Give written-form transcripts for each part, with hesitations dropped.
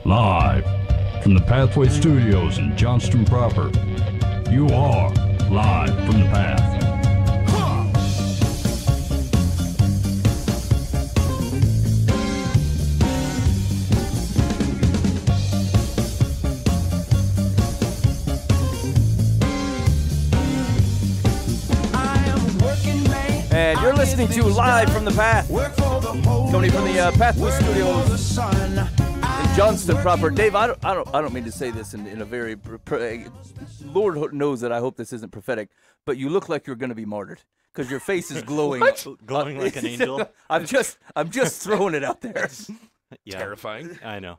Live from the Pathway Studios in Johnston proper. You are live from the path. And you're listening to Live from the Path, coming from the Pathway Studios in Johnston proper. Dave, I don't mean to say this in a very, Lord knows that I hope this isn't prophetic, but you look like you're going to be martyred because your face is glowing. Glowing like an angel. I'm just throwing it out there. Yeah, terrifying. I know.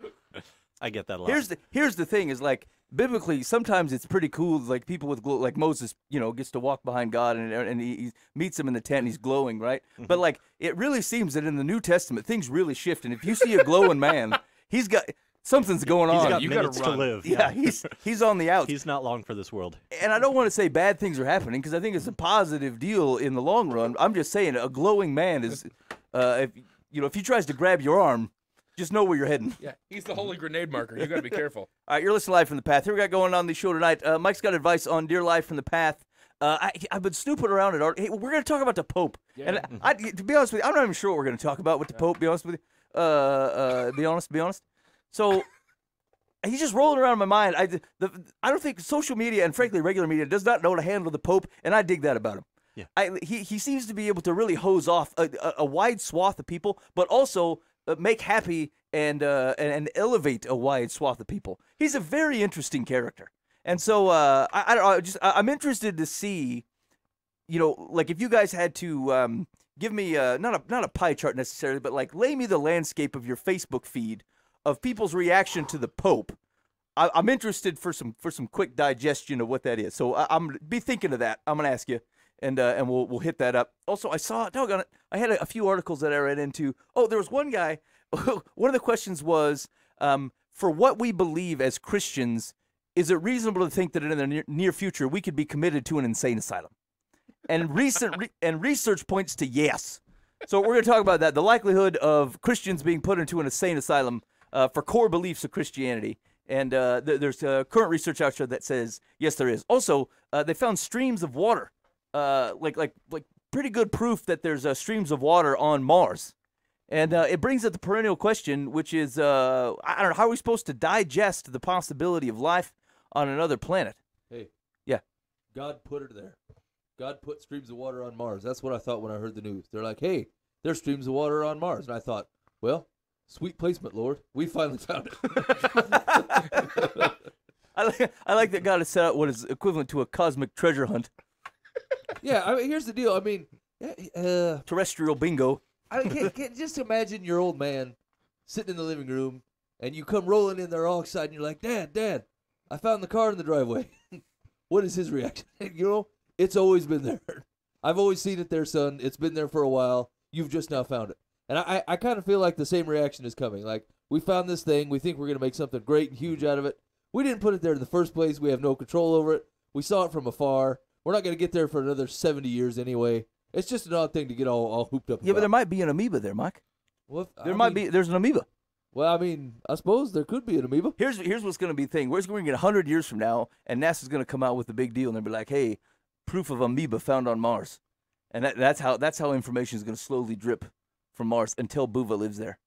I get that a lot. Here's the thing: is like biblically, sometimes it's pretty cool. Like people with glow, like Moses, gets to walk behind God and he meets him in the tent. And he's glowing, right? But like it really seems that in the New Testament, things really shift. And if you see a glowing man, he's got something's going on. He's got You gotta minutes to run. live. Yeah, he's on the outs. He's not long for this world. And I don't want to say bad things are happening because I think it's a positive deal in the long run. I'm just saying a glowing man is, if he tries to grab your arm, just know where you're heading. Yeah, he's the holy grenade marker. You got to be careful. All right, you're listening Live from the Path. Here we got going on the show tonight. Mike's got advice on Dear Live from the Path. I've been snooping around at art. Hey, we're going to talk about the Pope. Yeah. And to be honest with you, I'm not even sure what we're going to talk about with the Pope. Be honest with you. Be honest. So he's just rolling around in my mind. I don't think social media and frankly regular media does not know how to handle the Pope, and I dig that about him. Yeah. He seems to be able to really hose off a wide swath of people, but also make happy and elevate a wide swath of people. He's a very interesting character, and so I don't know. I'm interested to see, like if you guys had to give me not a pie chart necessarily, but like lay me the landscape of your Facebook feed of people's reaction to the Pope. I'm interested for some quick digestion of what that is. So I'm be thinking of that. I'm gonna ask you. And we'll hit that up. Also, I saw, doggone it, I had a few articles that I read into. Oh, there was one guy, one of the questions was, for what we believe as Christians, is it reasonable to think that in the near future we could be committed to an insane asylum? And research points to yes. So we're going to talk about that, the likelihood of Christians being put into an insane asylum for core beliefs of Christianity. And there's current research out there that says, yes, there is. Also, they found streams of water. Like pretty good proof that there's streams of water on Mars, and it brings up the perennial question, which is I don't know, how are we supposed to digest the possibility of life on another planet? Hey, yeah, God put it there. God put streams of water on Mars. That's what I thought when I heard the news. They're like, hey, there's streams of water on Mars, and I thought, well, sweet placement, Lord. We finally found it. I like that God has set out what is equivalent to a cosmic treasure hunt. Yeah, I mean, here's the deal. I mean, Terrestrial bingo. can't just imagine your old man sitting in the living room, and you come rolling in there all excited, and you're like, Dad, I found the car in the driveway. What is his reaction? It's always been there. I've always seen it there, son. It's been there for a while. You've just now found it. And I kind of feel like the same reaction is coming. Like, we found this thing. We think we're going to make something great and huge out of it. We didn't put it there in the first place. We have no control over it. We saw it from afar. We're not going to get there for another 70 years anyway. It's just an odd thing to get all hooped up about. Yeah, but there might be an amoeba there, Mike. Well, There's an amoeba. Well, I mean, I suppose there could be an amoeba. Here's what's going to be the thing. We're going to get 100 years from now, and NASA's going to come out with a big deal, and they'll be like, hey, proof of amoeba found on Mars. And that's how information is going to slowly drip from Mars until Buva lives there.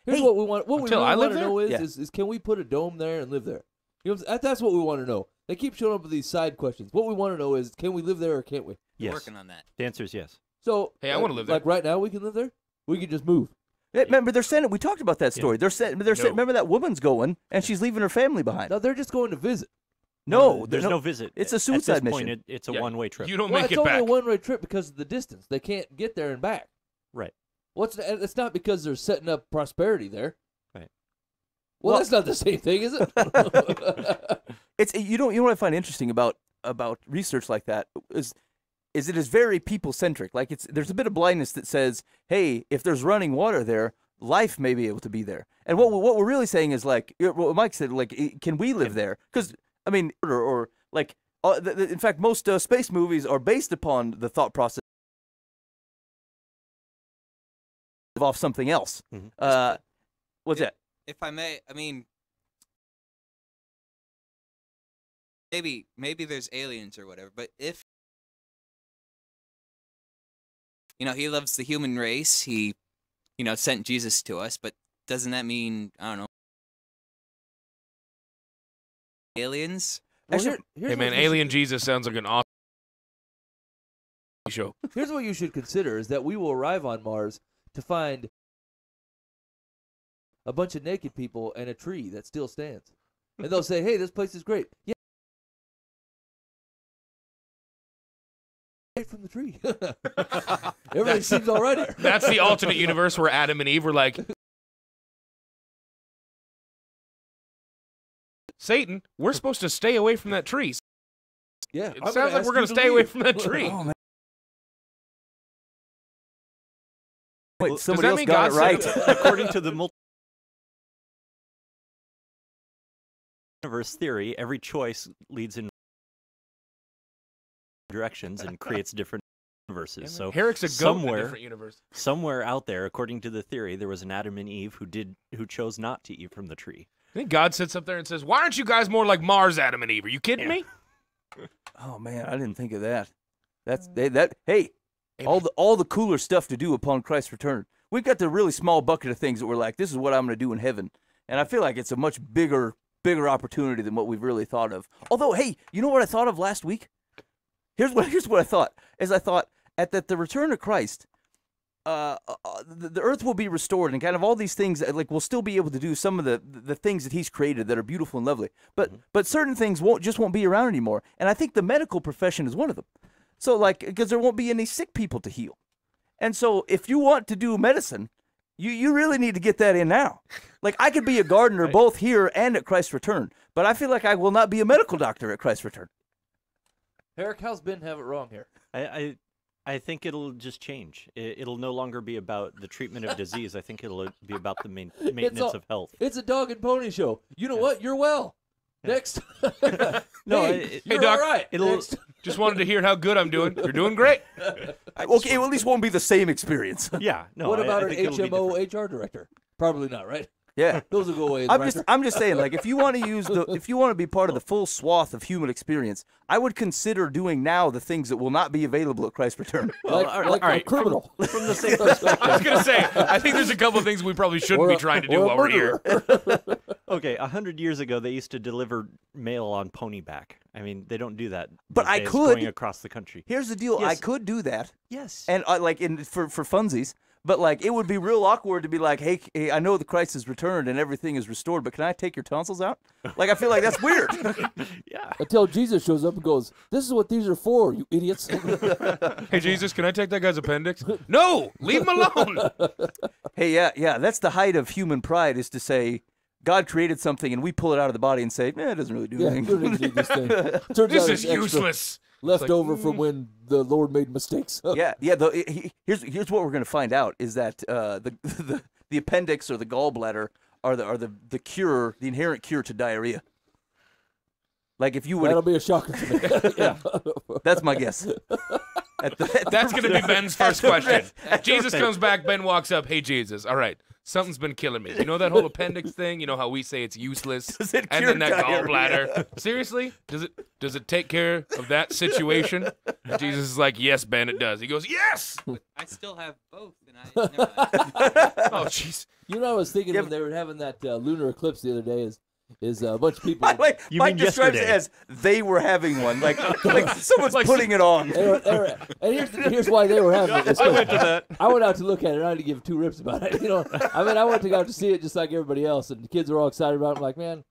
Here's Hey, what we want. What we until really I want live to know there? is can we put a dome there and live there? That's what we want to know. They keep showing up with these side questions. What we want to know is, can we live there or can't we? Yes. Working on that. The answer is yes. So, Hey, I wanna live there. Like right now, we can live there. We can just move. Yeah, remember, they're saying we talked about that story. They're saying No. remember that woman's going and she's leaving her family behind. No, they're just going to visit. No, There's no visit. It's a At suicide this point, mission. it's a Yeah, one-way trip. You don't Well, make it's it only back. a one-way trip because of the distance. They can't get there and back. Right. It's not because they're setting up prosperity there. Right. Well, Well- that's not the same thing, is it? It's you know what I find interesting about research like that is it is very people centric. Like there's a bit of blindness that says, hey, if there's running water there, life may be able to be there. And what we're really saying is like what Mike said, like can we live there? Because I mean, or like in fact, most space movies are based upon the thought process off something else. Mhm. What's that? If I may, I mean, maybe there's aliens or whatever, but if he loves the human race, he sent Jesus to us, but doesn't that mean, I don't know, aliens? Well, Actually, here's Hey man, what you Alien should- Jesus sounds like an awesome show. Here's what you should consider: is that we will arrive on Mars to find a bunch of naked people and a tree that still stands, and they'll say, "Hey, this place is great." Yeah. From the tree. Everything seems all right here. That's the alternate universe where Adam and Eve were like, Satan, we're supposed to stay away from that tree. Yeah, It sounds like we're going to stay away from that tree. Oh, man. Wait, Does somebody that else mean got God it right. said- According to the multiverse theory, every choice leads in directions and creates different universes. So Herrick's a goat in a somewhere- different universe. somewhere out there, according to the theory, there was an Adam and Eve who chose not to eat from the tree. I think God sits up there and says, why aren't you guys more like Mars, Adam and Eve? Are you kidding me? Oh man, I didn't think of that. Hey, all the cooler stuff to do upon Christ's return. We've got the really small bucket of things that we're like, this is what I'm going to do in heaven, and I feel like it's a much bigger opportunity than what we've really thought of. Although, hey, you know what I thought of last week? Here's what I thought. I thought at the return of Christ, the earth will be restored, and kind of all these things, like we'll still be able to do some of the things that He's created that are beautiful and lovely. But certain things won't be around anymore. And I think the medical profession is one of them. So because there won't be any sick people to heal. And so if you want to do medicine, you really need to get that in now. Like I could be a gardener both here and at Christ's return, but I feel like I will not be a medical doctor at Christ's return. Herrick, how's Ben have it wrong here? I think it'll just change. It'll no longer be about the treatment of disease. I think it'll be about the maintenance of health. It's a dog and pony show. You know what? You're well. Next. No, hey, you're Doc, all right. it'll- Next. Just wanted to hear how good I'm doing. You're doing great. Okay, well, at least won't be the same experience. Yeah. No. What about I an think it'll be different. HMO HR director? Probably not, right? Yeah. Those will go away. in the record. I'm just saying, like, if you want to be part of the full swath of human experience, I would consider doing now the things that will not be available at Christ's return. like all a right, criminal. From the same perspective. I was going to say, I think there's a couple of things we probably shouldn't be trying to do while we're here. Okay, 100 years ago, they used to deliver mail on ponyback. I mean, they don't do that. But these I days, could. going across the country. Here's the deal: I Yes. could do that, Yes. and for funsies. But like, it would be real awkward to be like, hey, I know the Christ has returned and everything is restored, but can I take your tonsils out? Like, I feel like that's weird. Yeah. Until Jesus shows up and goes, "This is what these are for, you idiots." Hey, Jesus, can I take that guy's appendix? No, leave him alone. Hey, yeah, that's the height of human pride, is to say, God created something and we pull it out of the body and say, it doesn't really do Yeah, anything. you don't need this thing. Turns This out is it's extra useless. left over from when the Lord made mistakes. Yeah. Here's what we're gonna find out is that the appendix or the gallbladder are the cure, the inherent cure to diarrhea. Like if you That'll would, be a shocker to me. Yeah. that's my guess. That's going to be Ben's first question. Jesus comes back, Ben walks up, hey, Jesus, all right, something's been killing me. You know that whole appendix thing? You know how we say it's useless? Does it And cure then that diarrhea? gallbladder. Seriously? Does it take care of that situation? And Jesus is like, yes, Ben, it does. He goes, yes! I still have both, and I never mind. Oh, jeez. You know, what I was thinking Yeah, when they were having that lunar eclipse the other day is a bunch of people. Mike You mean describes it yesterday. as they were having one, like someone's Like- putting it on. And here's why they were having it. It's I went to that. I went out to look at it. And I didn't give two rips about it. You know, I mean, I went to go out to see it just like everybody else, and the kids were all excited about it. I'm like, man,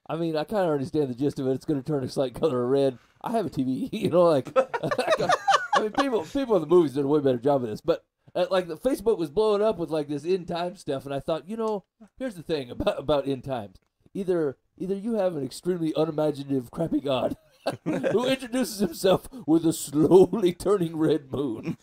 I mean, I kind of understand the gist of it. It's going to turn a slight color of red. I have a TV. You know, like, I mean, people in the movies did a way better job of this, but. Like the Facebook was blowing up with like this end time stuff, and I thought, you know, here's the thing about end times: either you have an extremely unimaginative, crappy God who introduces himself with a slowly turning red moon,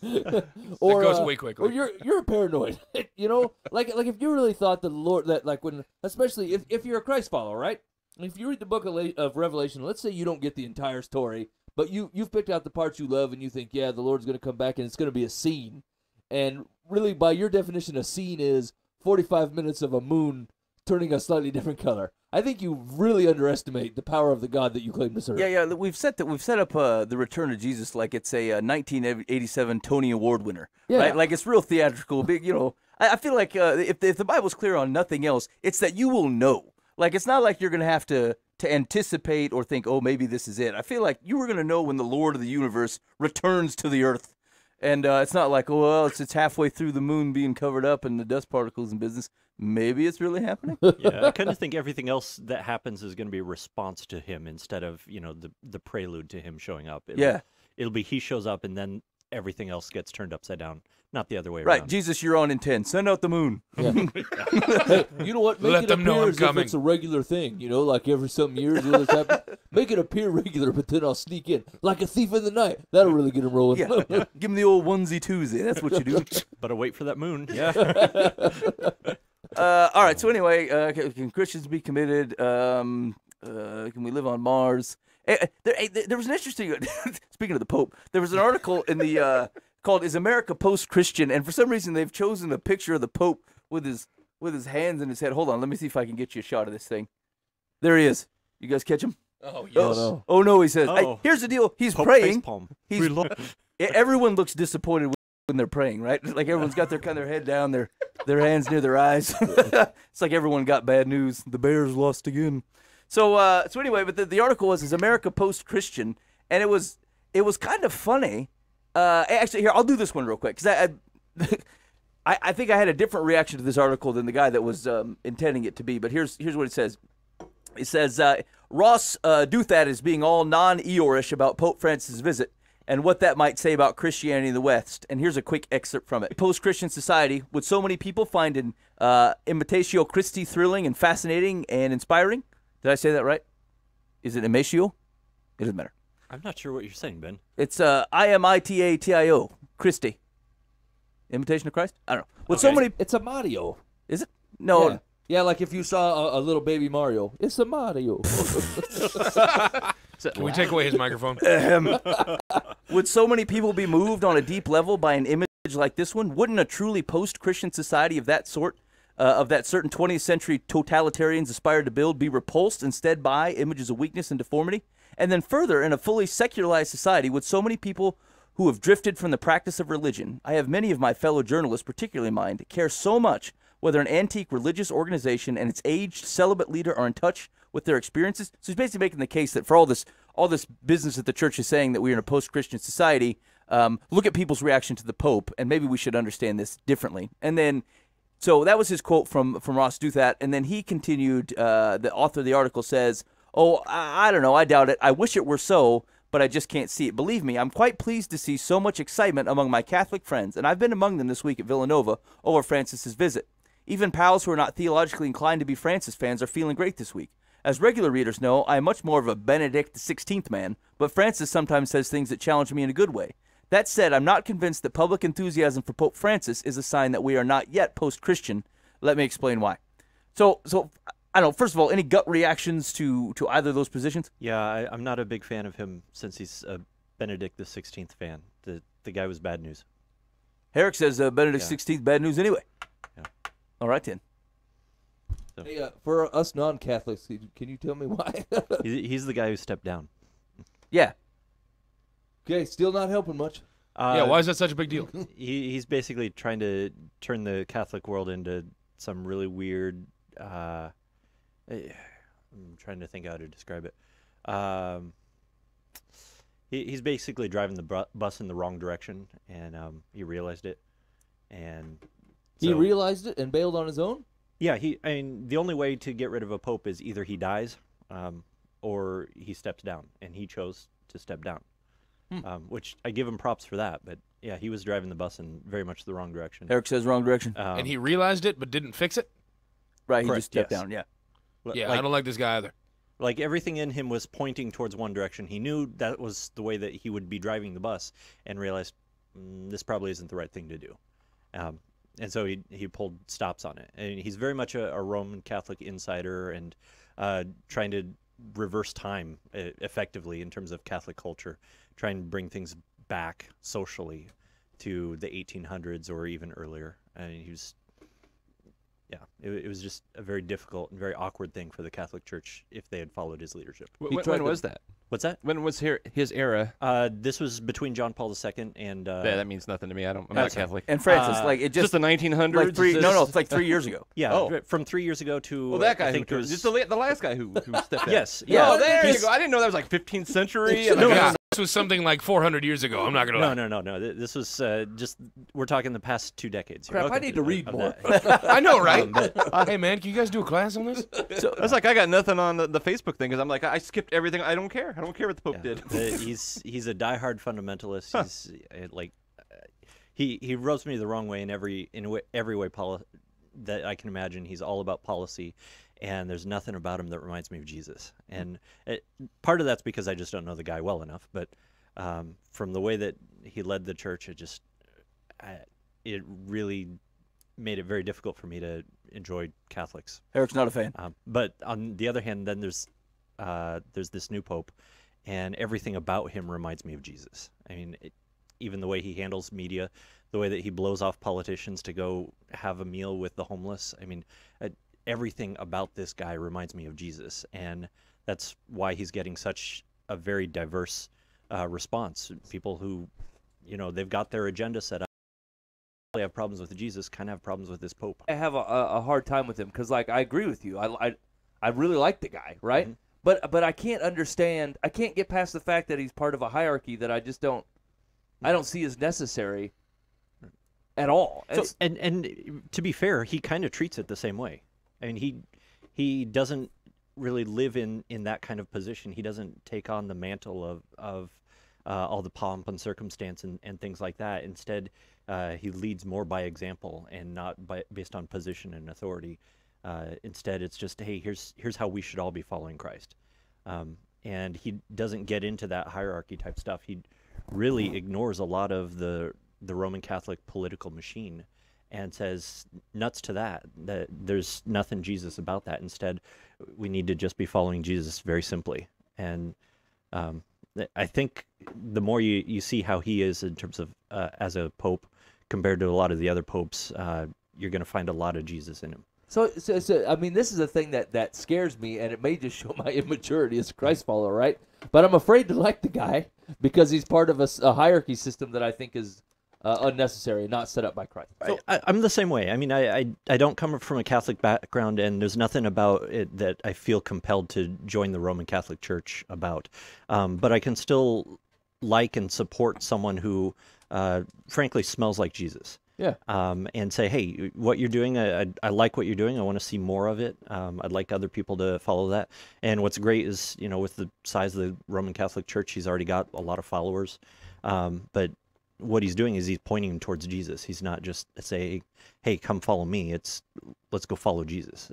or goes away quickly. or you're paranoid. You know, like if you really thought that the Lord, that like when, especially if you're a Christ follower, right? If you read the book of Revelation, let's say you don't get the entire story, but you've picked out the parts you love, and you think, yeah, the Lord's going to come back, and it's going to be a scene. And really, by your definition, a scene is 45 minutes of a moon turning a slightly different color. I think you really underestimate the power of the God that you claim to serve. Yeah. We've set up the Return of Jesus like it's a 1987 Tony Award winner, Yeah. right? Like it's real theatrical, big. I feel like if the Bible's clear on nothing else, it's that you will know. Like it's not like you're gonna have to anticipate or think, oh, maybe this is it. I feel like you were gonna know when the Lord of the universe returns to the earth, and it's not like, oh, well, it's halfway through the moon being covered up and the dust particles in business. Maybe it's really happening. Yeah, I kind of think everything else that happens is going to be a response to him instead of the prelude to him showing up. It'll be he shows up and then everything else gets turned upside down, not the other way Right, around. Jesus, you're on in 10. Send out the moon. Hey, you know what? Make Let it them know appear I'm as if coming. it's a regular thing. Like every some years, this happen. Make it appear regular, but then I'll sneak in like a thief in the night. That'll really get him rolling. Yeah, give him the old onesie Tuesday. That's what you do. But wait for that moon. Yeah. All right. So anyway, can Christians be committed? Can we live on Mars? There was an interesting. Speaking of the Pope, there was an article in the called "Is America Post-Christian?" And for some reason, they've chosen a picture of the Pope with his hands in his head. Hold on, let me see if I can get you a shot of this thing. There he is. You guys catch him? Oh, yes. no. Oh no, he says. Hey, Oh. here's the deal. He's Pope praying. facepalm. He's everyone looks disappointed when they're praying, right? Like everyone's got their head down, their hands near their eyes. It's like everyone got bad news. The Bears lost again. So anyway, but the article was "Is America Post-Christian?" and it was kind of funny. Actually, here I'll do this one real quick because I think I had a different reaction to this article than the guy that was intending it to be. But here's what it says. It says Ross Douthat is being all non-Eeyore-ish about Pope Francis' visit and what that might say about Christianity in the West. And here's a quick excerpt from it. Post-Christian society, would so many people find an Imitatio Christi thrilling and fascinating and inspiring? Did I say that right? Is it Imitatio? It doesn't matter. I'm not sure what you're saying, Ben. It's Imitatio Christi. Imitation of Christ? I don't know. With so Okay. many, It's a Mario. is it? No. Yeah, like if you saw a little baby Mario, it's a Mario. Can we take away his microphone? Would so many people be moved on a deep level by an image like this one? Wouldn't a truly post-Christian society of that sort, of that certain 20th century totalitarians aspired to build, be repulsed instead by images of weakness and deformity? And then further, in a fully secularized society, would so many people who have drifted from the practice of religion, I have many of my fellow journalists particularly in mind, care so much whether an antique religious organization and its aged celibate leader are in touch with their experiences? So he's basically making the case that for all this business that the church is saying that we're in a post-Christian society, look at people's reaction to the Pope, and maybe we should understand this differently. And then, so that was his quote from Ross Douthat, and then he continued, the author of the article says, oh, I don't know, I doubt it. I wish it were so, but I just can't see it. Believe me, I'm quite pleased to see so much excitement among my Catholic friends, and I've been among them this week at Villanova over Francis's visit. Even pals who are not theologically inclined to be Francis fans are feeling great this week. As regular readers know, I am much more of a Benedict XVI man, but Francis sometimes says things that challenge me in a good way. That said, I'm not convinced that public enthusiasm for Pope Francis is a sign that we are not yet post-Christian. Let me explain why. So I don't know, first of all, any gut reactions to either of those positions? Yeah, I'm not a big fan of him since he's a Benedict the 16th fan. The guy was bad news. Herrick says Benedict Yeah. XVI, bad news anyway. Yeah. All right, then. Hey, for us non-Catholics, can you tell me why? He's the guy who stepped down. Yeah. Okay, still not helping much. Yeah, why is that such a big deal? He's basically trying to turn the Catholic world into some really weird. I'm trying to think how to describe it. He's basically driving the bus in the wrong direction, and he realized it. And He so- realized it and bailed on his own? Yeah, I mean, the only way to get rid of a pope is either he dies, or he steps down, and he chose to step down. Which I give him props for that, but yeah, he was driving the bus in very much the wrong direction. Herrick says wrong direction. And he realized it but didn't fix it? Right, he correct, just stepped yes. down, yeah. Yeah, like, I don't like this guy either. like everything in him was pointing towards one direction. He knew that was the way that he would be driving the bus, and realized this probably isn't the right thing to do. And so he pulled stops on it. And he's very much a Roman Catholic insider and trying to reverse time effectively in terms of Catholic culture, trying to bring things back socially to the 1800s or even earlier. And he was Yeah, it was just a very difficult and very awkward thing for the Catholic Church if they had followed his leadership. When was that? What's that? When was his era? This was between John Paul II and. Yeah, that means nothing to me. I'm not Catholic. And Francis, like it Just the 1900s. like three. No, it's like 3 years ago. Yeah, Oh. from 3 years ago to. Well, that guy I think who it was just the last guy who stepped down. Yes. Yeah. Oh, there you He's- go. I didn't know that was like 15th century. No, this was something like 400 years ago. I'm not gonna lie. No. This was just we're talking the past 2 decades. Here. Crap, I need to read Of more. that. I know, right? Hey, man, can you guys do a class on this? So, That's like I got nothing on the Facebook thing because I'm like I skipped everything. I don't care. I don't care what the Pope Yeah. did. He's a diehard fundamentalist. He's like he rubs me the wrong way in every way that I can imagine. He's all about policy, and there's nothing about him that reminds me of Jesus. And part of that's because I just don't know the guy well enough. But from the way that he led the church, it really made it very difficult for me to enjoy Catholics. Eric's not a fan. But on the other hand, then there's this new pope, and everything about him reminds me of Jesus. I mean, even the way he handles media, the way that he blows off politicians to go have a meal with the homeless. I mean, everything about this guy reminds me of Jesus, and that's why he's getting such a very diverse response. People who, they've got their agenda set up. They have problems with Jesus, kind of have problems with this pope. I have a hard time with him because, like, I agree with you. I really like the guy, right? Mhm. But I can't understand. I can't get past the fact that he's part of a hierarchy that I just don't. I don't see as necessary at all. So, and to be fair, he kind of treats it the same way. I mean, he doesn't really live in that kind of position. He doesn't take on the mantle of all the pomp and circumstance and things like that. Instead, he leads more by example and not based on position and authority. Instead, it's just, hey, here's how we should all be following Christ. And he doesn't get into that hierarchy type stuff. He really ignores a lot of the Roman Catholic political machine and says nuts to that there's nothing Jesus about that. Instead, we need to just be following Jesus very simply. And I think the more you see how he is in terms of as a pope compared to a lot of the other popes, you're going to find a lot of Jesus in him. So, I mean, this is a thing that scares me, and it may just show my immaturity as a Christ follower, right? But I'm afraid to like the guy because he's part of a hierarchy system that I think is unnecessary and not set up by Christ. So I'm the same way. I mean, I don't come from a Catholic background, and there's nothing about it that I feel compelled to join the Roman Catholic Church about. But I can still like and support someone who, frankly, smells like Jesus. Yeah. And say, hey, what you're doing, I like what you're doing. I want to see more of it. I'd like other people to follow that. And what's great is, with the size of the Roman Catholic Church, he's already got a lot of followers. But what he's doing is he's pointing towards Jesus. He's not just say, hey, come follow me. It's let's go follow Jesus.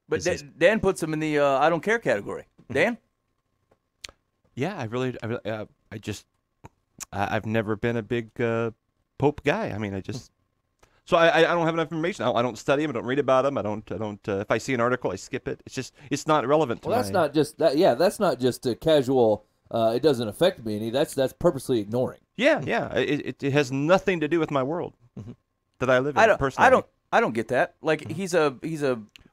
But Dan puts him in the I don't care category. Dan? Yeah, I've never been a big Pope guy. I mean, so I don't have enough information. I don't study him. I don't read about him. I don't. If I see an article, I skip it. It's not relevant to Well, that's not just that. Yeah, that's not just a casual. It doesn't affect me any. That's purposely ignoring. Yeah. It has nothing to do with my world that I live in personally. I don't get that. Like he's a.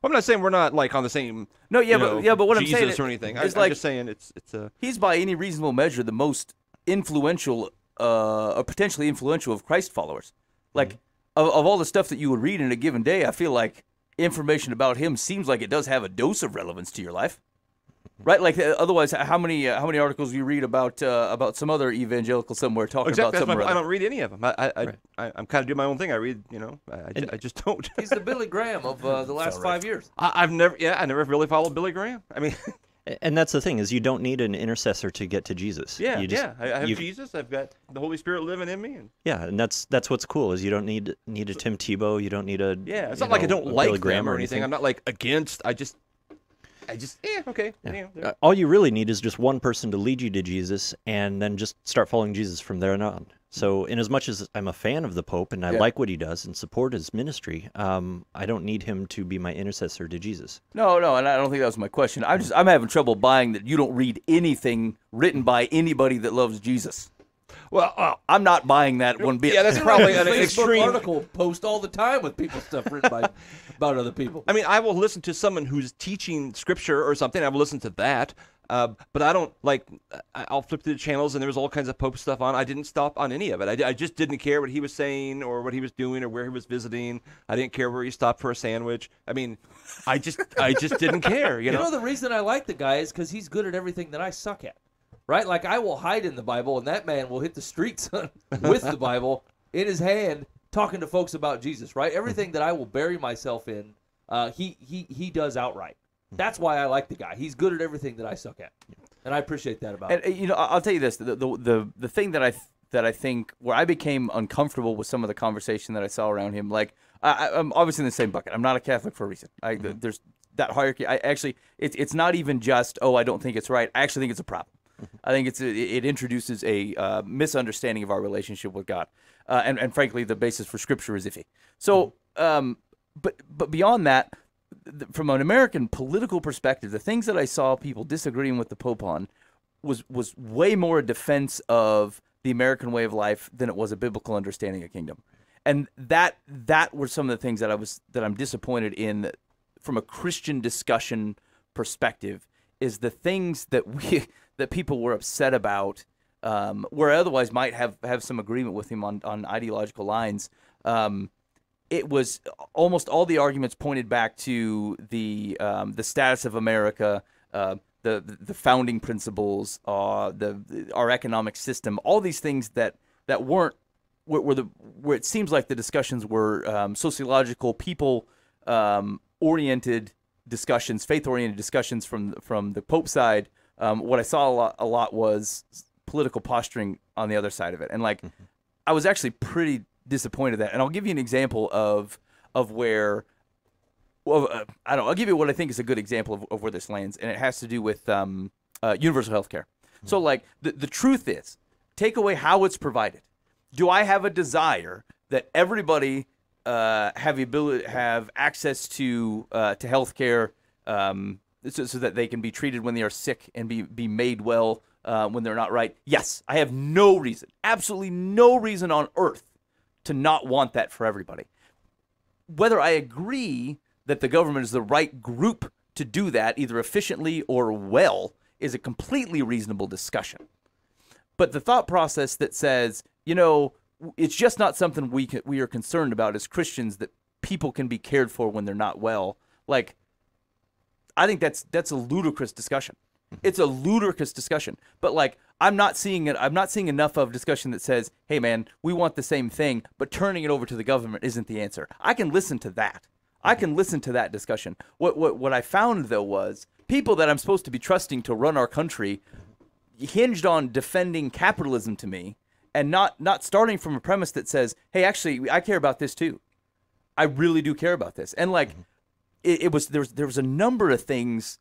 I'm not saying we're not like on the same. No, yeah, but what Jesus I'm saying or anything. is I'm just saying it's a. He's by any reasonable measure the most influential, or potentially influential of Christ followers. Like of all the stuff that you would read in a given day, I feel like information about him seems like it does have a dose of relevance to your life, right? Like otherwise, how many articles do you read about some other evangelical somewhere talking about something? I don't read any of them. I'm kind of doing my own thing. I read, I just don't. He's the Billy Graham of the last 5 years. I never really followed Billy Graham. I mean. And that's the thing is you don't need an intercessor to get to Jesus. I have Jesus. I've got the Holy Spirit living in me. And that's what's cool is you don't need a Tim Tebow. You don't need a It's not like I don't like Billy Graham them or anything. I'm not like against. I just okay. Yeah. All you really need is just one person to lead you to Jesus, and then just start following Jesus from there on. So, in as much as I'm a fan of the Pope and I like what he does and support his ministry, I don't need him to be my intercessor to Jesus. No, and I don't think that was my question. I'm having trouble buying that you don't read anything written by anybody that loves Jesus. Well, I'm not buying that one bit. yeah, that's probably an Facebook extreme. article post all the time with people stuff written by about other people. I mean, I will listen to someone who's teaching scripture or something. I will listen to that. But I don't like. I'll flip through the channels and there was all kinds of Pope stuff on. I didn't stop on any of it. I just didn't care what he was saying or what he was doing or where he was visiting. I didn't care where he stopped for a sandwich. I mean, I just didn't care. You You know. know the reason I like the guy is because he's good at everything that I suck at, right? Like I will hide in the Bible, and that man will hit the streets with the Bible in his hand, talking to folks about Jesus, right? Everything that I will bury myself in, he does outright. That's why I like the guy. He's good at everything that I suck at, and I appreciate that about him. And you know, I'll tell you this: the thing that I think where I became uncomfortable with some of the conversation that I saw around him, like I'm obviously in the same bucket. I'm not a Catholic for a reason. There's that hierarchy. I actually, it's not even just I don't think it's right. I actually think it's a problem. I think it introduces a misunderstanding of our relationship with God, and frankly, the basis for Scripture is iffy. So, but beyond that, from an American political perspective, the things that I saw people disagreeing with the Pope on was way more a defense of the American way of life than it was a biblical understanding of kingdom, and that were some of the things that I'm disappointed in from a Christian discussion perspective. Is the things that people were upset about, where otherwise might have some agreement with him on ideological lines. It was almost all the arguments pointed back to the status of America, the founding principles, our economic system, all these things that weren't where it seems like the discussions were sociological, people oriented discussions, faith oriented discussions from the Pope side. What I saw a lot was political posturing on the other side of it, and I was actually pretty disappointed that. And I'll give you an example of where, I don't know, I'll give you what I think is a good example of where this lands, and it has to do with universal health care. So the truth is, take away how it's provided. Do I have a desire that everybody have access to health care so that they can be treated when they are sick and be made well when they're not right? Yes, I have no reason, absolutely no reason on earth to not want that for everybody. Whether I agree that the government is the right group to do that, either efficiently or well, is a completely reasonable discussion. But the thought process that says, it's just not something we are concerned about as Christians, that people can be cared for when they're not well. I think that's a ludicrous discussion. It's a ludicrous discussion. But I'm not seeing enough of discussion that says, hey man, we want the same thing, but turning it over to the government isn't the answer. I can listen to that. I can listen to that discussion. What I found though was people that I'm supposed to be trusting to run our country hinged on defending capitalism to me, and not starting from a premise that says, hey, actually I care about this too. I really do care about this. And there was a number of things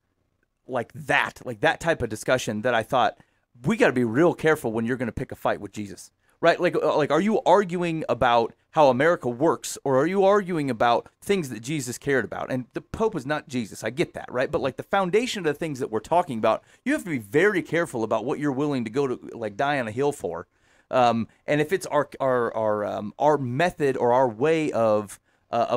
like that type of discussion that I thought, we got to be real careful when you're going to pick a fight with Jesus, right? Are you arguing about how America works, or are you arguing about things that Jesus cared about? And the Pope is not Jesus. I get that, right? But the foundation of the things that we're talking about, you have to be very careful about what you're willing to go to die on a hill for. And if it's our method or our way of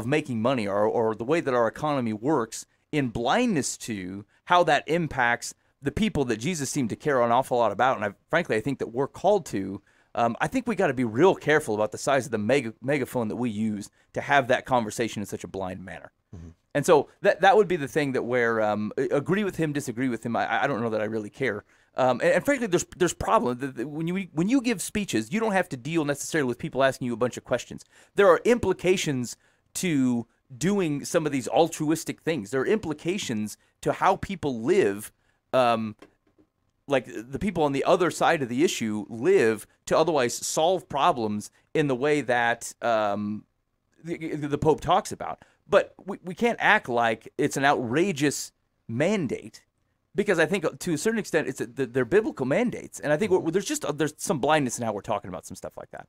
making money, or the way that our economy works, in blindness to how that impacts the people that Jesus seemed to care an awful lot about, and frankly, I think that we're called to. I think we got to be real careful about the size of the megaphone that we use to have that conversation in such a blind manner. Mm-hmm. And so that would be the thing that where agree with him, disagree with him. I don't know that I really care. And frankly, there's problems when you give speeches. You don't have to deal necessarily with people asking you a bunch of questions. There are implications to doing some of these altruistic things. There are implications to how people live, like the people on the other side of the issue live, to otherwise solve problems in the way that the Pope talks about. But we can't act like it's an outrageous mandate, because I think to a certain extent they're biblical mandates, and I think there's some blindness in how we're talking about some stuff like that.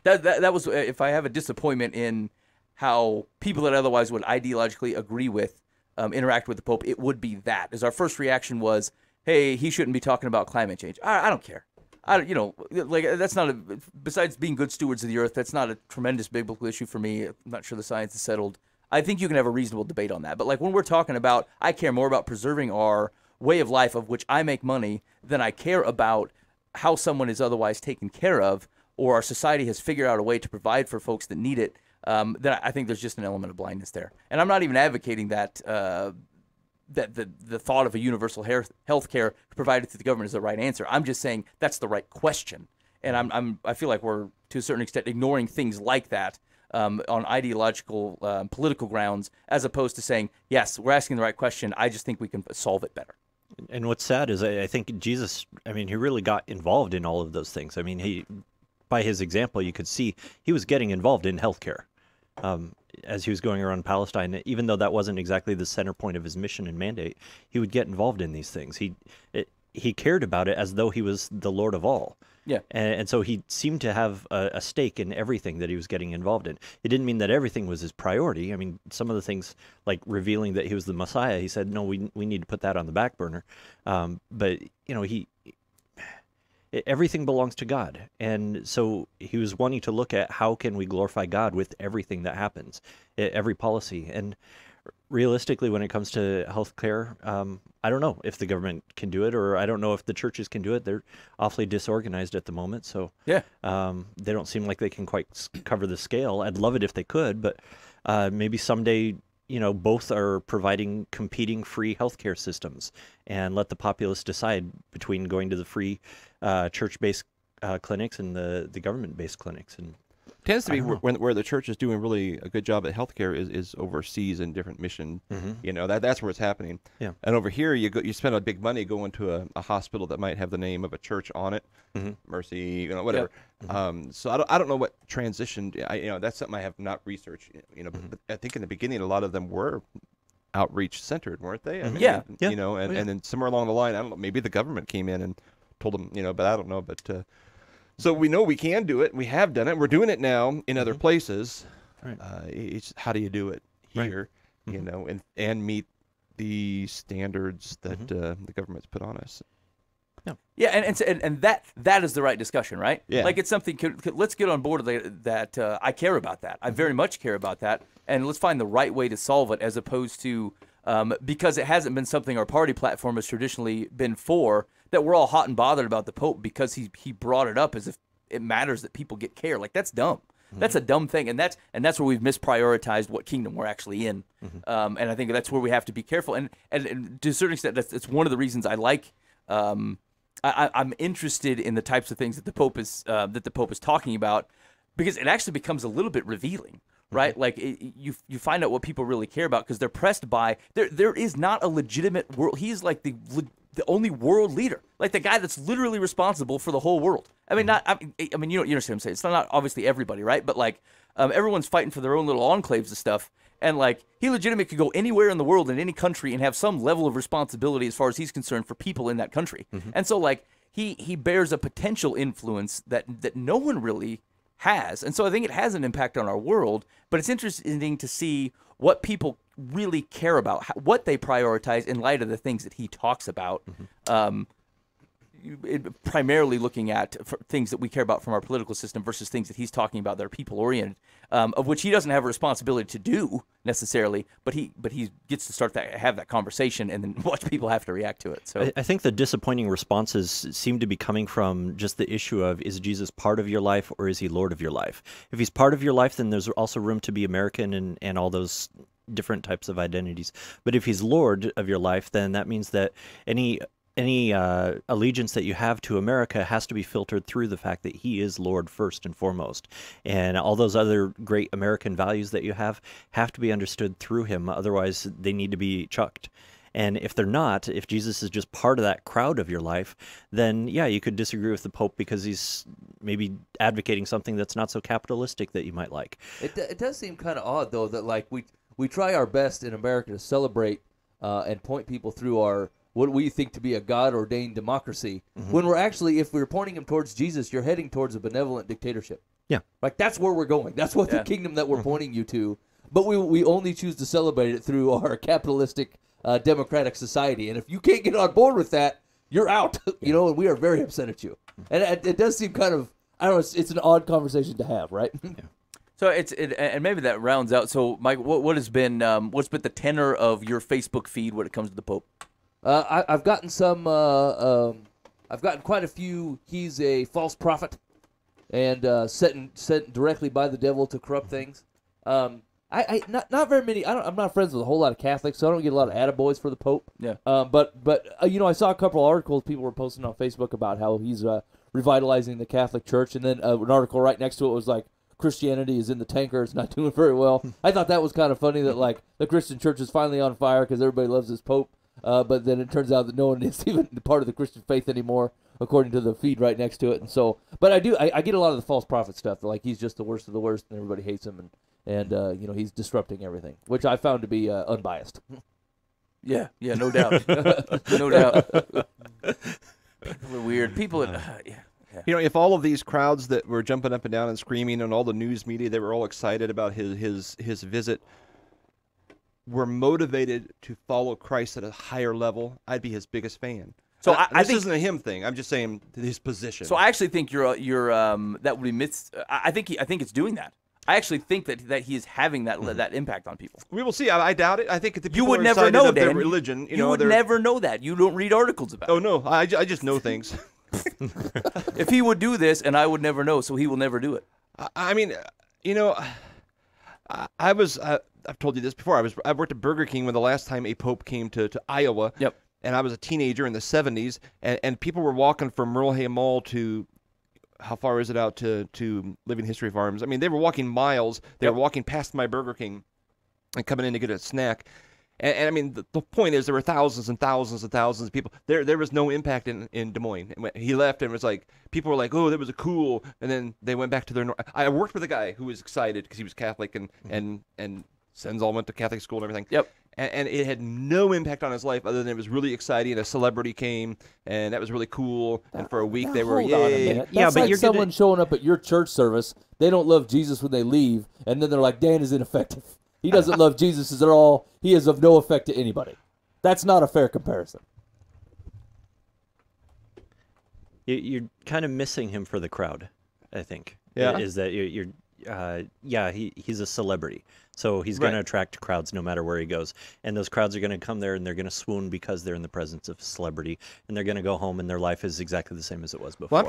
That was, if I have a disappointment in how people that otherwise would ideologically agree with interact with the Pope, it would be that. As our first reaction was, hey, he shouldn't be talking about climate change. I don't care. like that's not besides being good stewards of the earth, that's not a tremendous biblical issue for me. I'm not sure the science is settled. I think you can have a reasonable debate on that. But like when we're talking about, I care more about preserving our way of life of which I make money than I care about how someone is otherwise taken care of, or our society has figured out a way to provide for folks that need it. Then I think there's just an element of blindness there. And I'm not even advocating that that the thought of a universal health care provided through the government is the right answer. I'm just saying that's the right question. And I feel like we're, to a certain extent, ignoring things like that on ideological, political grounds, as opposed to saying, yes, we're asking the right question. I just think we can solve it better. And what's sad is I think Jesus, he really got involved in all of those things. By his example, you could see he was getting involved in healthcare as he was going around Palestine. Even though that wasn't exactly the center point of his mission and mandate, he would get involved in these things. He cared about it as though he was the Lord of all. Yeah. And so he seemed to have a stake in everything that he was getting involved in. It didn't mean that everything was his priority. Some of the things like revealing that he was the Messiah, he said, no, we need to put that on the back burner. But everything belongs to God. And so he was wanting to look at how can we glorify God with everything that happens, every policy. And realistically, when it comes to healthcare, I don't know if the government can do it, or I don't know if the churches can do it. They're awfully disorganized at the moment, so yeah, they don't seem like they can quite cover the scale. I'd love it if they could, but maybe someday, both are providing competing free healthcare systems, and let the populace decide between going to the free church-based clinics and the government-based clinics. And tends to be where the church is doing really a good job at healthcare is overseas in different mission. That's where it's happening. Yeah. And over here, you spend a big money going to a hospital that might have the name of a church on it, Mercy, whatever. Yep. So I don't know what transitioned. That's something I have not researched. But I think in the beginning, a lot of them were outreach centered, weren't they? Yeah. And then somewhere along the line, I don't know. Maybe the government came in and told them, but I don't know, but. So we know we can do it. We have done it. We're doing it now in other places. Right. It's how do you do it here, and meet the standards that the government's put on us. Yeah, and that is the right discussion, right? Yeah. Like it's something. Let's get on board that I care about that. I very much care about that, and let's find the right way to solve it, as opposed to because it hasn't been something our party platform has traditionally been for. That we're all hot and bothered about the Pope because he brought it up as if it matters that people get care. Like that's dumb. That's a dumb thing, and that's where we've misprioritized what kingdom we're actually in. And I think that's where we have to be careful. And to a certain extent, it's one of the reasons I like. I'm interested in the types of things that the Pope is talking about, because it actually becomes a little bit revealing. Right, like you find out what people really care about, because they're pressed by there is not a legitimate world. He's like the only world leader, like the guy that's literally responsible for the whole world. I mean, you understand what I'm saying. It's not obviously everybody, right? But like everyone's fighting for their own little enclaves of stuff, and like he legitimately could go anywhere in the world, in any country, and have some level of responsibility as far as he's concerned for people in that country. And so like he bears a potential influence that no one really has. And so I think it has an impact on our world, but it's interesting to see what people really care about, what they prioritize in light of the things that he talks about. Primarily looking at things that we care about from our political system versus things that he's talking about that are people-oriented, of which he doesn't have a responsibility to do necessarily, but he gets to have that conversation and then watch people have to react to it. So I think the disappointing responses seem to be coming from just the issue of, is Jesus part of your life or is he Lord of your life? If he's part of your life, then there's also room to be American and all those different types of identities. But if he's Lord of your life, then that means that any allegiance that you have to America has to be filtered through the fact that he is Lord first and foremost. And all those other great American values that you have to be understood through him. Otherwise, they need to be chucked. And if they're not, if Jesus is just part of that crowd of your life, then yeah, you could disagree with the Pope because he's maybe advocating something that's not so capitalistic that you might like. It does seem kind of odd, though, that like we try our best in America to celebrate and point people through our what we think to be a God-ordained democracy, when we're actually, if we're pointing them towards Jesus, you're heading towards a benevolent dictatorship. Yeah. Like, that's where we're going. That's what the kingdom that we're pointing you to. But we only choose to celebrate it through our capitalistic, democratic society. And if you can't get on board with that, you're out. You know, and we are very upset at you. And it does seem kind of, I don't know, it's an odd conversation to have, right? So and maybe that rounds out. So, Mike, what's been the tenor of your Facebook feed when it comes to the Pope? I've gotten some. I've gotten quite a few. He's a false prophet, and sent directly by the devil to corrupt things. Not very many. I'm not friends with a whole lot of Catholics, so I don't get a lot of attaboys for the Pope. Yeah. But you know, I saw a couple of articles people were posting on Facebook about how he's revitalizing the Catholic Church, and then an article right next to it was like, Christianity is in the tanker. It's not doing very well. I thought that was kind of funny that like the Christian church is finally on fire because everybody loves this Pope. But then it turns out that no one is even part of the Christian faith anymore, according to the feed right next to it. And so, but I get a lot of the false prophet stuff. Like he's just the worst of the worst, and everybody hates him, and you know, he's disrupting everything, which I found to be unbiased. Yeah, no doubt, no doubt. People are weird. People, yeah. You know, if all of these crowds that were jumping up and down and screaming, and all the news media, they were all excited about his visit, were motivated to follow Christ at a higher level, I'd be his biggest fan. So I think, isn't a him thing. I'm just saying his position. So I actually think you're that would be I think it's doing that. I actually think that he is having that impact on people. We will see. I doubt it. I think the people you would are never excited know, of their Dan. religion. You would never know that. You don't read articles about it. Oh no, I just know things. If he would do this, and I would never know, so he will never do it. I mean, you know, I've told you this before. I worked at Burger King when the last time a pope came to Iowa. Yep. And I was a teenager in the 70s, and people were walking from Merle Hay Mall to, how far is it out to Living History Farms? I mean, they were walking miles. They were walking past my Burger King and coming in to get a snack. And I mean, the point is there were thousands and thousands and thousands of people. There was no impact in Des Moines. And when he left, and it was like, people were like, oh, that was a cool. And then they went back to their. I worked with a guy who was excited because he was Catholic and sons all went to Catholic school and everything. Yep. And it had no impact on his life other than it was really exciting. A celebrity came, and that was really cool. And for a week they were, Hold on a yay. minute. Yeah, That's but like you're someone showing up at your church service. They don't love Jesus when they leave, and then they're like, Dan is ineffective. He doesn't love Jesus at all. He is of no effect to anybody. That's not a fair comparison. You're kind of missing him for the crowd, I think. Yeah. Is that you're he's a celebrity. So he's going to attract crowds no matter where he goes. And those crowds are going to come there and they're going to swoon because they're in the presence of a celebrity. And they're going to go home and their life is exactly the same as it was before. Well,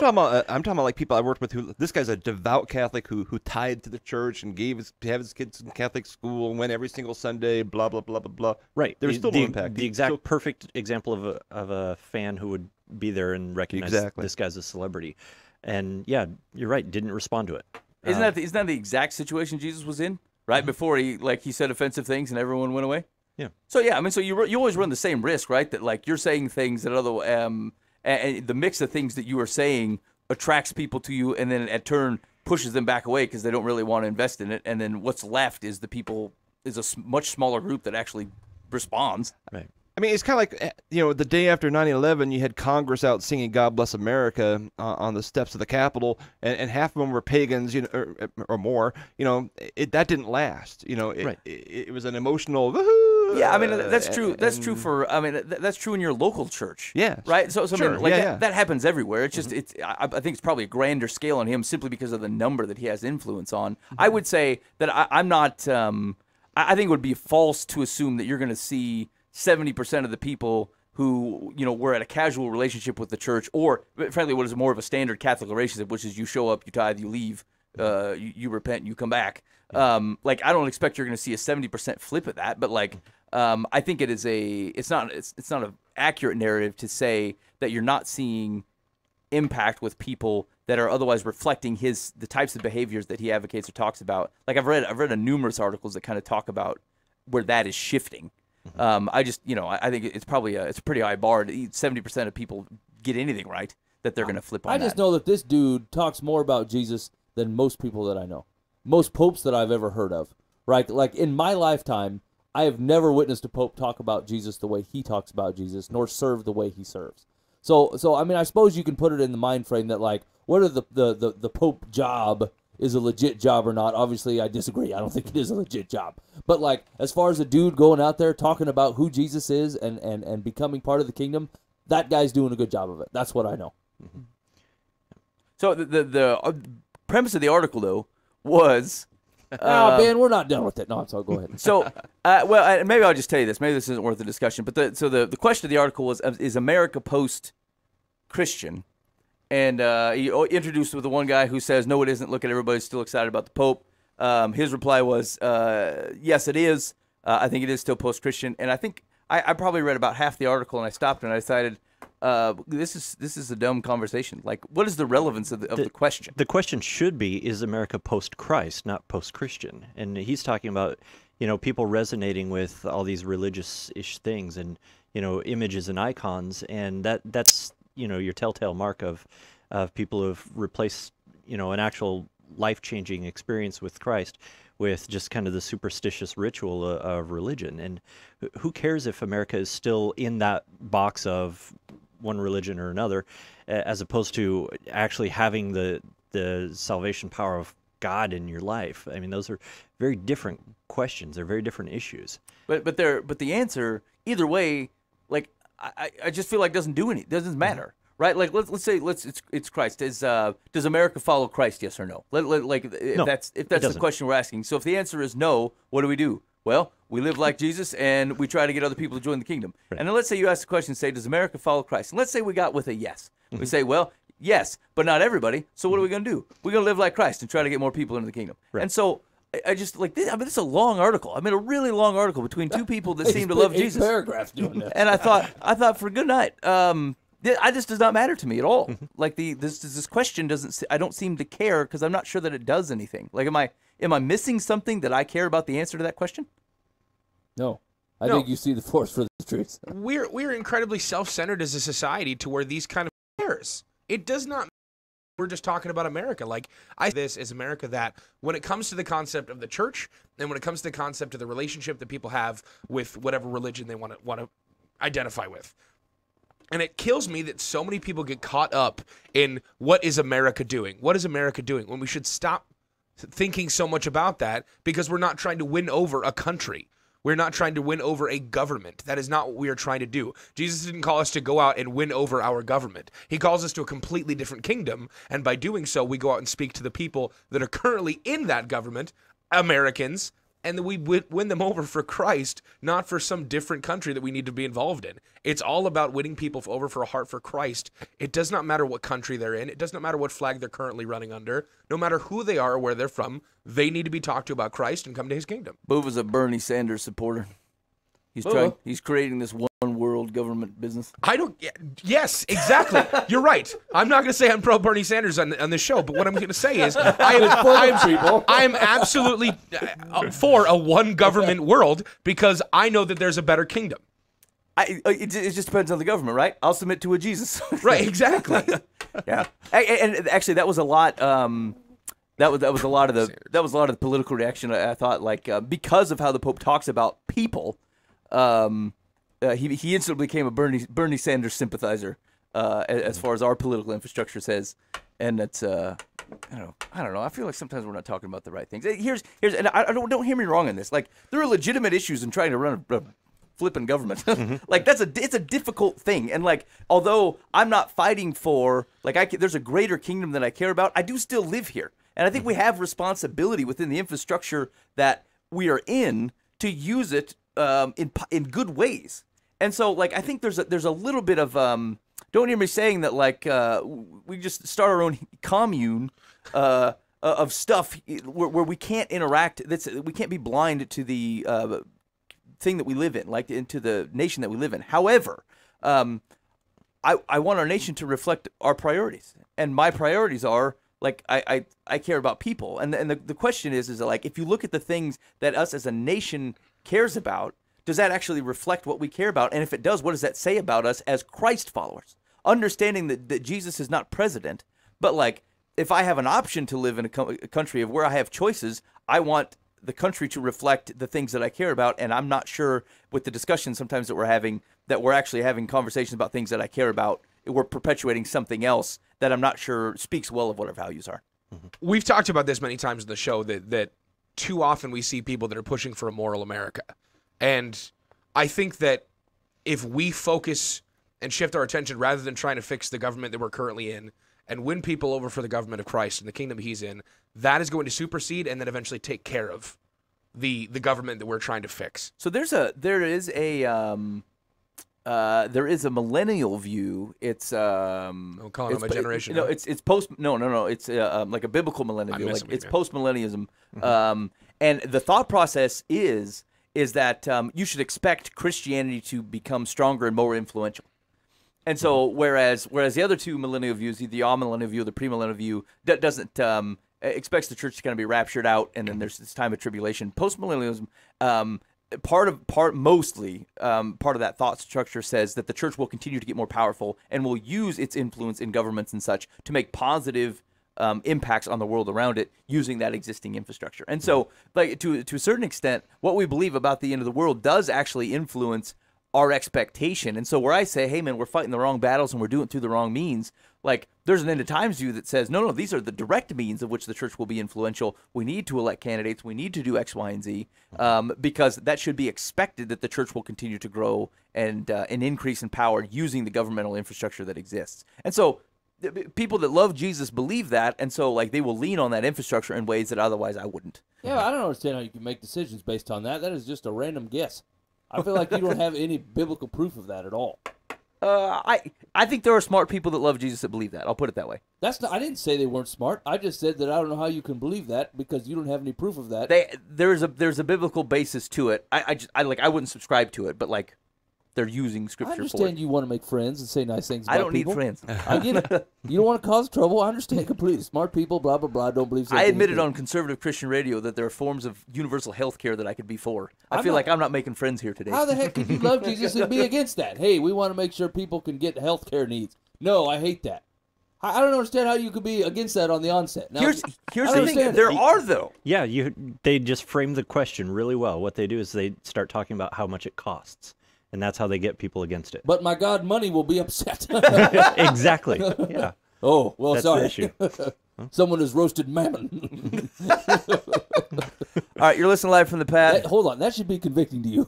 I'm talking about like people I worked with who, this guy's a devout Catholic who tied to the church and to have his kids in Catholic school and went every single Sunday, blah, blah, blah, blah, blah. Right. There's still no impact. The exact perfect example of a fan who would be there and recognize this guy's a celebrity. And yeah, you're right, didn't respond to it. Isn't that the exact situation Jesus was in? Right before he said offensive things and everyone went away. Yeah. So yeah, I mean, so you always run the same risk, right? That like you're saying things that and the mix of things that you are saying attracts people to you, and then at turn pushes them back away because they don't really want to invest in it. And then what's left is a much smaller group that actually responds. Right. I mean, it's kind of like, the day after 9/11, you had Congress out singing "God Bless America" on the steps of the Capitol, and half of them were pagans, or more. That didn't last. It was an emotional. Woohoo! Yeah, I mean that's true. That's true for. I mean that's true in your local church. Yeah. Right. So sure. I mean, that happens everywhere. It's just I think it's probably a grander scale on him simply because of the number that he has influence on. I would say that I'm not. I think it would be false to assume that you're going to see 70% of the people who, were at a casual relationship with the church, or frankly, what is more of a standard Catholic relationship, which is you show up, you tithe, you leave, you repent, you come back. I don't expect you're going to see a 70% flip of that, but I think it's not an accurate narrative to say that you're not seeing impact with people that are otherwise reflecting the types of behaviors that he advocates or talks about. Like I've read numerous articles that kind of talk about where that is shifting. I think it's probably it's a pretty high bar. 70% of people get anything right that they're going to flip on. I just know that this dude talks more about Jesus than most people that I know. Most popes that I've ever heard of, right? Like in my lifetime, I have never witnessed a pope talk about Jesus the way he talks about Jesus, nor serve the way he serves. So I mean, I suppose you can put it in the mind frame that whether the pope job is a legit job or not. Obviously, I disagree. I don't think it is a legit job. But as far as a dude going out there talking about who Jesus is and becoming part of the kingdom, that guy's doing a good job of it. That's what I know. So the premise of the article, though, was... Oh, Ben, we're not done with it. No, so go ahead. So, maybe I'll just tell you this. Maybe this isn't worth the discussion. But the question of the article was, is America post-Christian? And he introduced with the one guy who says, no, it isn't. Look at everybody's still excited about the Pope. His reply was, yes, it is. I think it is still post-Christian. And I think I probably read about half the article, and I stopped and I decided, this is a dumb conversation. Like, what is the relevance of the question? The question should be, is America post-Christ, not post-Christian? And he's talking about, people resonating with all these religious-ish things and, images and icons, and that's, your telltale mark of people who have replaced, an actual life-changing experience with Christ with just kind of the superstitious ritual of religion. And who cares if America is still in that box of one religion or another, as opposed to actually having the salvation power of God in your life? I mean, those are very different questions. They're very different issues. But the answer, either way, like I just feel like doesn't do anything. Doesn't matter. Right, like let's say it's Christ. Does America follow Christ? Yes or no? If that's the question we're asking. So if the answer is no, what do? Well, we live like Jesus and we try to get other people to join the kingdom. Right. And then let's say you ask the question, say, does America follow Christ? And let's say we got with a yes. We say, well, yes, but not everybody. So what are we going to do? We're going to live like Christ and try to get more people into the kingdom. Right. And so I just like this. I mean, this is a long article. I mean, a really long article between two people that seem to love Jesus. Paragraphs doing that. And I thought for good night. This does not matter to me at all. Like this question doesn't. I don't seem to care because I'm not sure that it does anything. Like, am I missing something that I care about the answer to that question? No, I think you see the forest for the trees. We're incredibly self-centered as a society to where these kind of cares. It does not. We're just talking about America. Like, this is America that when it comes to the concept of the church and when it comes to the concept of the relationship that people have with whatever religion they want to identify with. And it kills me that so many people get caught up in what is America doing? What is America doing? When we should stop thinking so much about that because we're not trying to win over a country. We're not trying to win over a government. That is not what we are trying to do. Jesus didn't call us to go out and win over our government. He calls us to a completely different kingdom. And by doing so, we go out and speak to the people that are currently in that government, Americans, and we win them over for Christ, not for some different country that we need to be involved in. It's all about winning people over for a heart for Christ. It does not matter what country they're in. It does not matter what flag they're currently running under. No matter who they are or where they're from, they need to be talked to about Christ and come to his kingdom. Boova's a Bernie Sanders supporter. He's creating this one world government business. Yes, exactly. You're right. I'm not going to say I'm pro Bernie Sanders on this show, but what I'm going to say is I am absolutely for a one government world because I know that there's a better kingdom. It just depends on the government, right? I'll submit to a Jesus. Right, exactly. Yeah, and actually that was a lot. That was a lot of the political reaction. I thought, like, because of how the Pope talks about people. He instantly became a Bernie Sanders sympathizer, as far as our political infrastructure says, and that's I don't know. I feel like sometimes we're not talking about the right things. Here's and I don't hear me wrong on this. Like, there are legitimate issues in trying to run a flipping government. Like, it's a difficult thing, and like, although I'm not fighting for there's a greater kingdom that I care about, I do still live here, and I think we have responsibility within the infrastructure that we are in to use it. In good ways, and so like I think there's a little bit of don't hear me saying that like we just start our own commune of stuff where we can't interact. We can't be blind to the thing that we live in, like into the nation that we live in. However, I want our nation to reflect our priorities, and my priorities are like I care about people, and the question is like, if you look at the things that us as a nation cares about, does that actually reflect what we care about? And if it does, what does that say about us as Christ followers? Understanding that Jesus is not president, but like, if I have an option to live in a country of where I have choices, I want the country to reflect the things that I care about. And I'm not sure with the discussion sometimes that we're actually having conversations about things that I care about. We're perpetuating something else that I'm not sure speaks well of what our values are. We've talked about this many times in the show that too often we see people that are pushing for a moral America. And I think that if we focus and shift our attention rather than trying to fix the government that we're currently in and win people over for the government of Christ and the kingdom he's in, that is going to supersede and then eventually take care of the government that we're trying to fix. So there is a millennial view. It's calling it's, them a generation. No, huh? it's post. No. It's like a biblical millennial view. Like messing with it's you, post millennialism. And the thought process is that you should expect Christianity to become stronger and more influential. And so whereas the other two millennial views, the amillennial view, the premillennial view, doesn't expects the church to kind of be raptured out, and then there's this time of tribulation. Postmillennialism, part of that thought structure says that the church will continue to get more powerful and will use its influence in governments and such to make positive impacts on the world around it using that existing infrastructure. And so, like to a certain extent, what we believe about the end of the world does actually influence our expectation. And so where I say, hey man, we're fighting the wrong battles and we're doing it through the wrong means, like there's an end of times view that says, no, these are the direct means of which the church will be influential. We need to elect candidates. We need to do X, Y, and Z, because that should be expected that the church will continue to grow and increase in power using the governmental infrastructure that exists. And so people that love Jesus believe that, and so like they will lean on that infrastructure in ways that otherwise I wouldn't. Yeah, I don't understand how you can make decisions based on that. That is just a random guess. I feel like you don't have any biblical proof of that at all. I think there are smart people that love Jesus that believe that. I'll put it that way. That's not. I didn't say they weren't smart. I just said that I don't know how you can believe that because you don't have any proof of that. There's a biblical basis to it. I wouldn't subscribe to it, but like they're using scripture I for understand it. you want to make friends and say nice things about I don't people. need friends. I get it. You don't want to cause trouble. I understand completely. Smart people, blah, blah, blah, don't believe I something. admitted on conservative Christian radio that there are forms of universal health care that I could be for. I feel like I'm not making friends here today. How the heck could you love Jesus and be against that? Hey, we want to make sure people can get health care needs. No, I hate that. I don't understand how you could be against that on the onset. Now, Here's I the don't thing. understand There it. are, though. Yeah, they just frame the question really well. What they do is they start talking about how much it costs, and that's how they get people against it. But my God, money will be upset. Exactly. Yeah. Oh, well, That's sorry. the issue. Someone has roasted mammon. All right, you're listening live from the pad. Hold on, that should be convicting to you.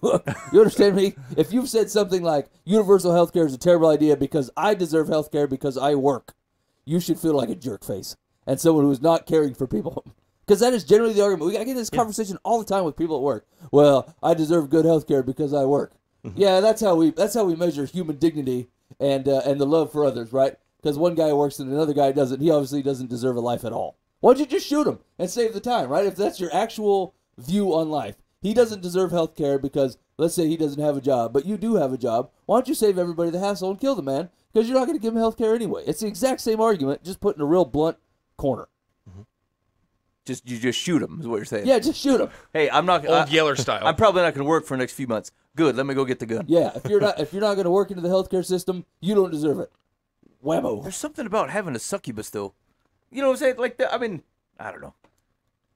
You understand me? If you've said something like, universal health care is a terrible idea because I deserve health care because I work, you should feel like a jerk face and someone who is not caring for people. Because that is generally the argument. I get this conversation all the time with people at work. Well, I deserve good health care because I work. Yeah, that's how we measure human dignity and the love for others, right? Because one guy works and another guy doesn't. He obviously doesn't deserve a life at all. Why don't you just shoot him and save the time, right? If that's your actual view on life. He doesn't deserve health care because, let's say he doesn't have a job, but you do have a job. Why don't you save everybody the hassle and kill the man? Because you're not going to give him health care anyway. It's the exact same argument, just put in a real blunt corner. You just shoot him, is what you're saying. Yeah, just shoot him. Hey, I'm not. Old Yeller style. I'm probably not going to work for the next few months. Good. Let me go get the gun. Yeah, if you're not going to work into the healthcare system, you don't deserve it. Whammo. There's something about having a succubus, though. You know what I'm saying? Like, I mean, I don't know.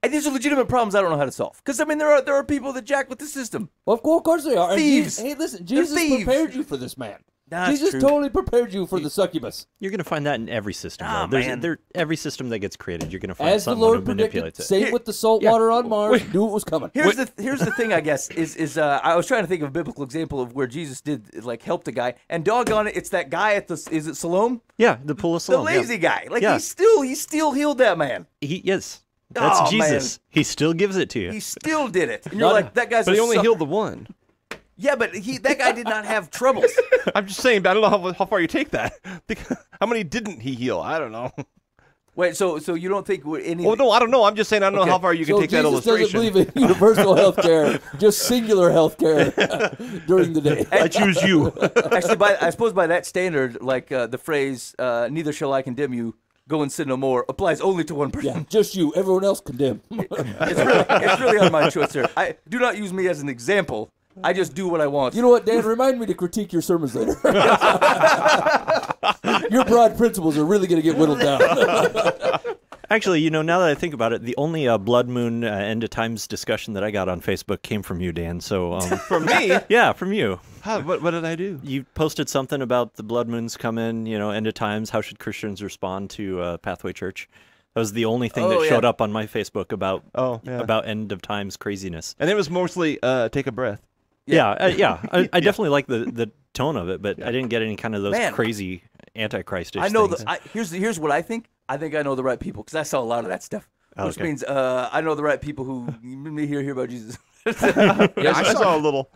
These are legitimate problems I don't know how to solve. Because, I mean, there are people that jack with the system. Well, of course they are. And Thieves. Hey, listen, They're Jesus thieves. prepared you for this man. That's Jesus true. totally prepared you for the succubus. You're going to find that in every system. Ah, though. man. Every system that gets created, you're going to find As the someone Lord who predicted, manipulates it. same with the salt water on Mars, knew it was coming. Here's the thing, I guess, is I was trying to think of a biblical example of where Jesus did, like, helped a guy. And doggone it, it's that guy at is it Siloam? Yeah, the pool of The Siloam. lazy guy. Like, Yeah. he still healed that man. Yes. That's Oh, Jesus. He still gives it to you. He still did it. And you're like, that guy's But a he only suck- healed the one. Yeah, but that guy did not have troubles. I'm just saying, but I don't know how far you take that. How many didn't he heal? I don't know. Wait, so you don't think any? Oh no, I don't know. I'm just saying I don't know how far you can So take that Jesus illustration. doesn't believe in universal health care, just singular health care during the day. I choose you. Actually, I suppose by that standard, like the phrase "neither shall I condemn you, go and sin no more" applies only to one person. Yeah, just you. Everyone else condemn. It's really on my choice here. Do not use me as an example. I just do what I want. You know what, Dan? Remind me to critique your sermons later. Your broad principles are really going to get whittled down. Actually, now that I think about it, the only blood moon end of times discussion that I got on Facebook came from you, Dan. So From me? yeah, from you. What did I do? You posted something about the blood moons coming, end of times. How should Christians respond to Pathway Church? That was the only thing that showed up on my Facebook about end of times craziness. And it was mostly take a breath. Yeah, I definitely like the tone of it, but I didn't get any kind of those Man. crazy Antichrist-ish I know things. here's what I think. I think I know the right people because I saw a lot of that stuff. Which Okay. means I know the right people who hear about Jesus. Yeah, I saw a little.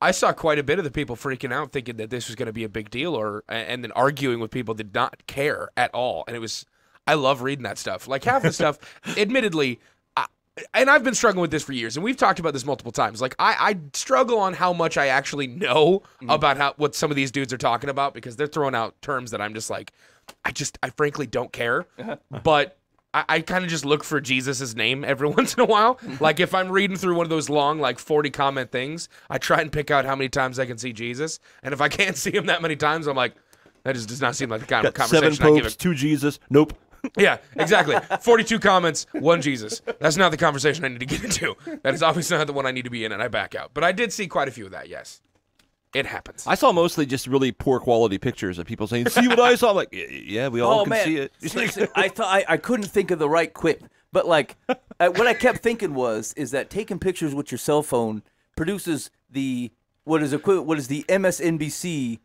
I saw quite a bit of the people freaking out, thinking that this was going to be a big deal, and then arguing with people that did not care at all. And it was, I love reading that stuff. Like half the stuff, admittedly, and I've been struggling with this for years, and we've talked about this multiple times. Like I struggle on how much I actually know about what some of these dudes are talking about because they're throwing out terms that I'm just like, I frankly don't care. But I kind of just look for Jesus' name every once in a while. Like if I'm reading through one of those long, like 40 comment things, I try and pick out how many times I can see Jesus. And if I can't see him that many times, I'm like, that just does not seem like the kind of Got 7 conversation I give popes, it. 2 Jesus. Nope. Yeah, exactly. 42 comments, 1 Jesus. That's not the conversation I need to get into. That is obviously not the one I need to be in, and I back out. But I did see quite a few of that, yes. It happens. I saw mostly just really poor quality pictures of people saying, "See what I saw?" I'm like, yeah, we all Oh can man, see it. seriously, I thought I couldn't think of the right quip, but like what I kept thinking is that taking pictures with your cell phone produces what is the MSNBC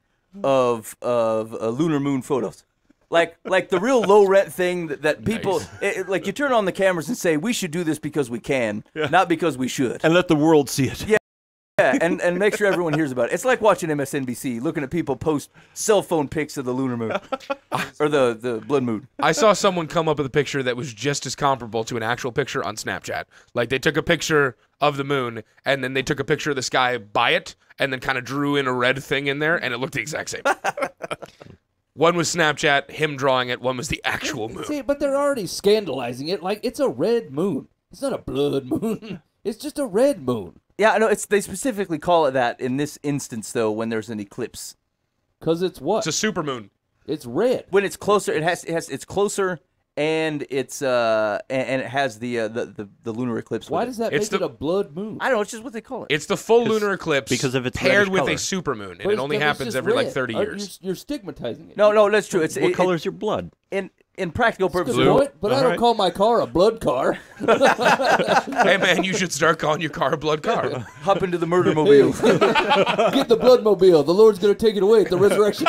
of lunar moon photos. Like the real low rent thing that people like you turn on the cameras and say we should do this because we can, not because we should. And let the world see it. Yeah. Yeah, and make sure everyone hears about it. It's like watching MSNBC, looking at people post cell phone pics of the lunar moon or the blood moon. I saw someone come up with a picture that was just as comparable to an actual picture on Snapchat. Like they took a picture of the moon and then they took a picture of the sky by it and then kind of drew in a red thing in there and it looked the exact same. One was Snapchat, him drawing it. One was the actual moon. See, but they're already scandalizing it like it's a red moon. It's not a blood moon. It's just a red moon. Yeah, I know. They specifically call it that in this instance, though, when there's an eclipse. Because it's what? It's a supermoon. It's red. When it's closer, it's closer, and it has the lunar eclipse. Why with does that It's make the- it a blood moon? I don't know. It's just what they call it. It's the full lunar eclipse because of its paired reddish with color. a supermoon, and But it only it's happens just every like red. 30 years. You're stigmatizing it. No, that's true. It's What color is your blood? in practical Good purposes. point, but I don't Alright. call my car a blood car. Hey man, you should start calling your car a blood car. Hop into the murder mobile. Get the blood mobile. The Lord's going to take it away at the resurrection.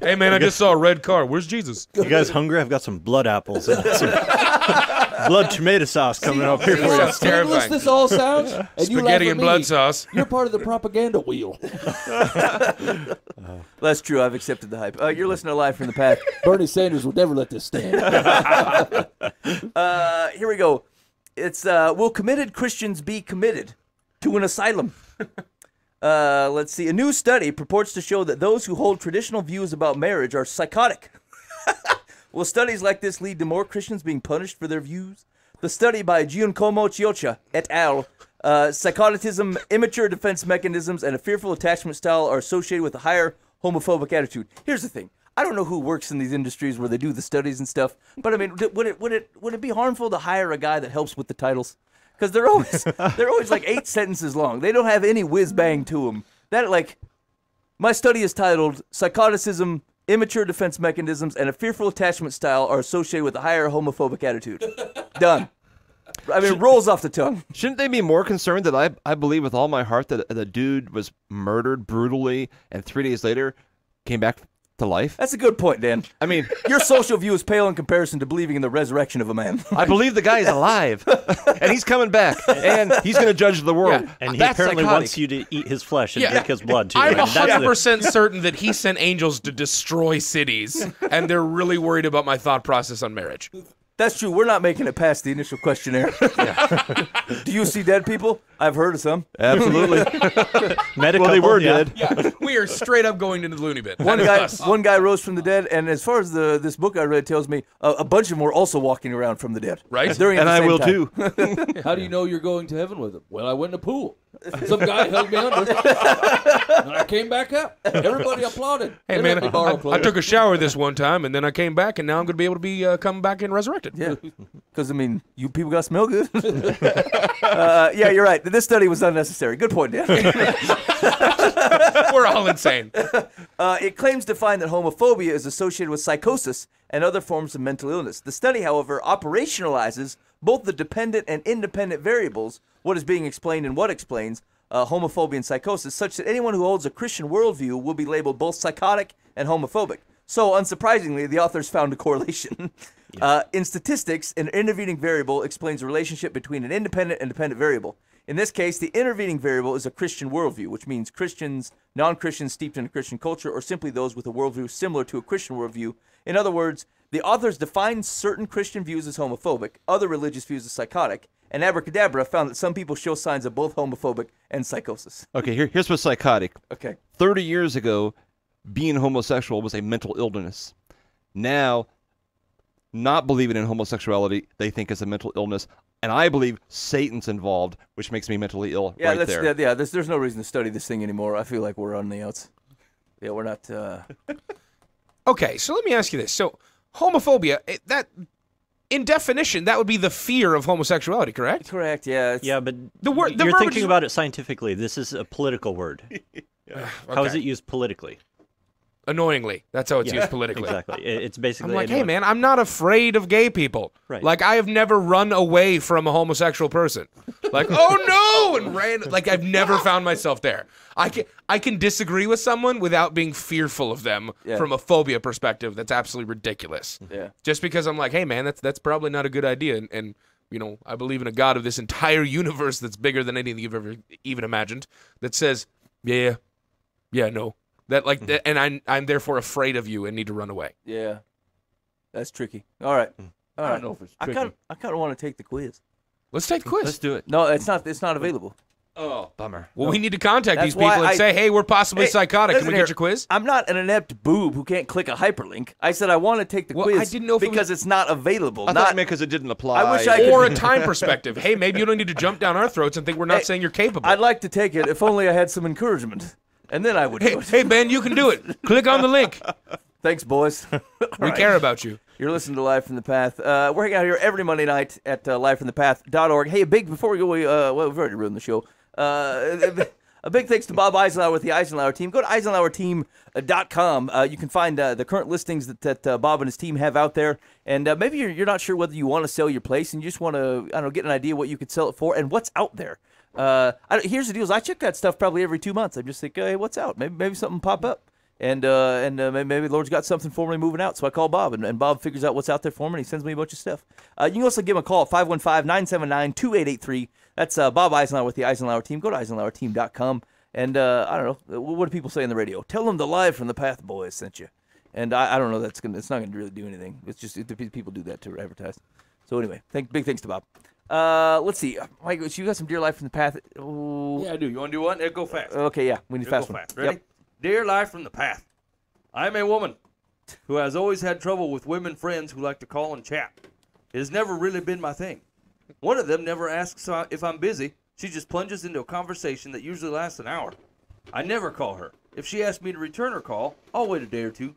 Hey man, I just saw a red car. Where's Jesus? You guys hungry? I've got some blood apples and some blood tomato sauce coming up here for you. Sounds How ridiculous terrifying. this all sounds. And you laugh Spaghetti at and me. blood sauce. You're part of the propaganda wheel. That's true. I've accepted the hype. You're listening to Live from the Path. Bernie Sanders would never let this stand. Here we go. It's will committed Christians be committed to an asylum? Let's see. A new study purports to show that those who hold traditional views about marriage are psychotic. Will studies like this lead to more Christians being punished for their views? The study by Giacomo Chioccia et al. Psychoticism, immature defense mechanisms, and a fearful attachment style are associated with a higher homophobic attitude. Here's the thing. I don't know who works in these industries where they do the studies and stuff, but I mean, would it be harmful to hire a guy that helps with the titles? Because they're always like 8 sentences long. They don't have any whiz bang to them. That like, my study is titled "Psychoticism, Immature Defense Mechanisms, and a Fearful Attachment Style are associated with a higher homophobic attitude." Done. I mean, it rolls off the tongue. Shouldn't they be more concerned that I believe with all my heart that the dude was murdered brutally and 3 days later came back to life? That's a good point, Dan. I mean, Your social view is pale in comparison to believing in the resurrection of a man. I believe the guy is alive and he's coming back and he's going to judge the world. Yeah. And he That's apparently psychotic. wants you to eat his flesh and Yeah. drink his blood too. I'm I mean, that's the- 100% certain that he sent angels to destroy cities, and they're really worried about my thought process on marriage. That's true. We're not making it past the initial questionnaire. Do you see dead people? I've heard of some. Absolutely. Medical. Well, they were yeah. dead. Yeah, we are straight up going into the loony bin. One That is guy, us. one guy rose from the dead, and as far as this book I read tells me, a bunch of them were also walking around from the dead. Right. During And the I same will time. too. How do you know you're going to heaven with him? Well, I went in a pool. Some guy held me under. And I came back out. Everybody applauded. Hey They man, let me borrow I clothes. took a shower this one time, and then I came back, and now I'm going to be able to be come back and resurrected. Yeah, because I mean, you people got to smell good. Yeah, you're right. This study was unnecessary. Good point, Dan. We're all insane. It claims to find that homophobia is associated with psychosis and other forms of mental illness. The study, however, operationalizes both the dependent and independent variables, what is being explained and what explains, homophobia and psychosis, such that anyone who holds a Christian worldview will be labeled both psychotic and homophobic. So, unsurprisingly, the authors found a correlation. In statistics, an intervening variable explains the relationship between an independent and dependent variable. In this case, the intervening variable is a Christian worldview, which means Christians, non-Christians steeped in a Christian culture, or simply those with a worldview similar to a Christian worldview. In other words, the authors defined certain Christian views as homophobic, other religious views as psychotic, and Abracadabra found that some people show signs of both homophobic and psychosis. Okay, here's what's psychotic. Okay. 30 years ago, being homosexual was a mental illness. Now, not believing in homosexuality, they think is a mental illness. And I believe Satan's involved, which makes me mentally ill there. Yeah, there's no reason to study this thing anymore. I feel like we're on the outs. Yeah, we're not... Okay, so let me ask you this. So, homophobia, that in definition, that would be the fear of homosexuality, correct? Correct, yeah. Yeah, but The word, the you're verbiage thinking is- about it scientifically. This is a political word. How is Okay. it used politically? Annoyingly. That's how it's used politically. Exactly. It's basically... I'm like, hey, man, I'm not afraid of gay people. Right. Like, I have never run away from a homosexual person. Like, oh, no, and ran. Like, I've never found myself there. I can disagree with someone without being fearful of them from a phobia perspective. That's absolutely ridiculous. Yeah. Just because I'm like, hey, man, that's probably not a good idea. And you know, I believe in a God of this entire universe that's bigger than anything you've ever even imagined that says, yeah, no. That like, that, and I'm therefore afraid of you and need to run away. Yeah. That's tricky. All right. All I right. don't know if it's I tricky. kind of want to take the quiz. Let's take the quiz. Let's do it. No, it's not available. Oh, bummer. Well, we need to contact That's these people why and say, hey, we're possibly Hey, psychotic. Can listen we here. get your quiz? I'm not an inept boob who can't click a hyperlink. I said I want to take the Well, quiz I didn't know if it because it's not available. I thought Not you meant because it didn't apply. I wish I could- Or a time perspective. Hey, maybe you don't need to jump down our throats and think we're not saying you're capable. I'd like to take it if only I had some encouragement, and then I would do it. Hey, Ben, you can do it. Click on the link. Than's, boys. We care about you. You're listening to Live from the Path. We're hanging out here every Monday night at livefromthepath.org. Hey, before we go, well, we've already ruined the show. A big thanks to Bob Eisenhower with the Eisenhower team. Go to eisenhowerteam.com. You can find the current listings that Bob and his team have out there. And maybe you're not sure whether you want to sell your place and you just want to, I don't know, get an idea what you could sell it for and what's out there. Here's the deal. I check that stuff probably every 2 months. I just think, hey, what's out? Maybe something pop up. And maybe the Lord's got something for me moving out. So I call Bob, and Bob figures out what's out there for me, and he sends me a bunch of stuff. You can also give him a call at 515-979-2883. That's Bob Eisenhower with the Eisenhower team. Go to eisenhowerteam.com. And I don't know, what do people say on the radio? Tell them the Live from the Path boys sent you. And I don't know, it's not going to really do anything. It's just people do that to advertise. So anyway, big thanks to Bob. Let's see. Mike, so you got some Dear Life from the Path? Ooh. Yeah, I do. You want to do one? Go fast. Okay, yeah. We need fast Go one. fast. Ready? Yep. Dear Life from the Path, I am a woman who has always had trouble with women friends who like to call and chat. It has never really been my thing. One of them never asks if I'm busy. She just plunges into a conversation that usually lasts an hour. I never call her. If she asks me to return her call, I'll wait a day or two.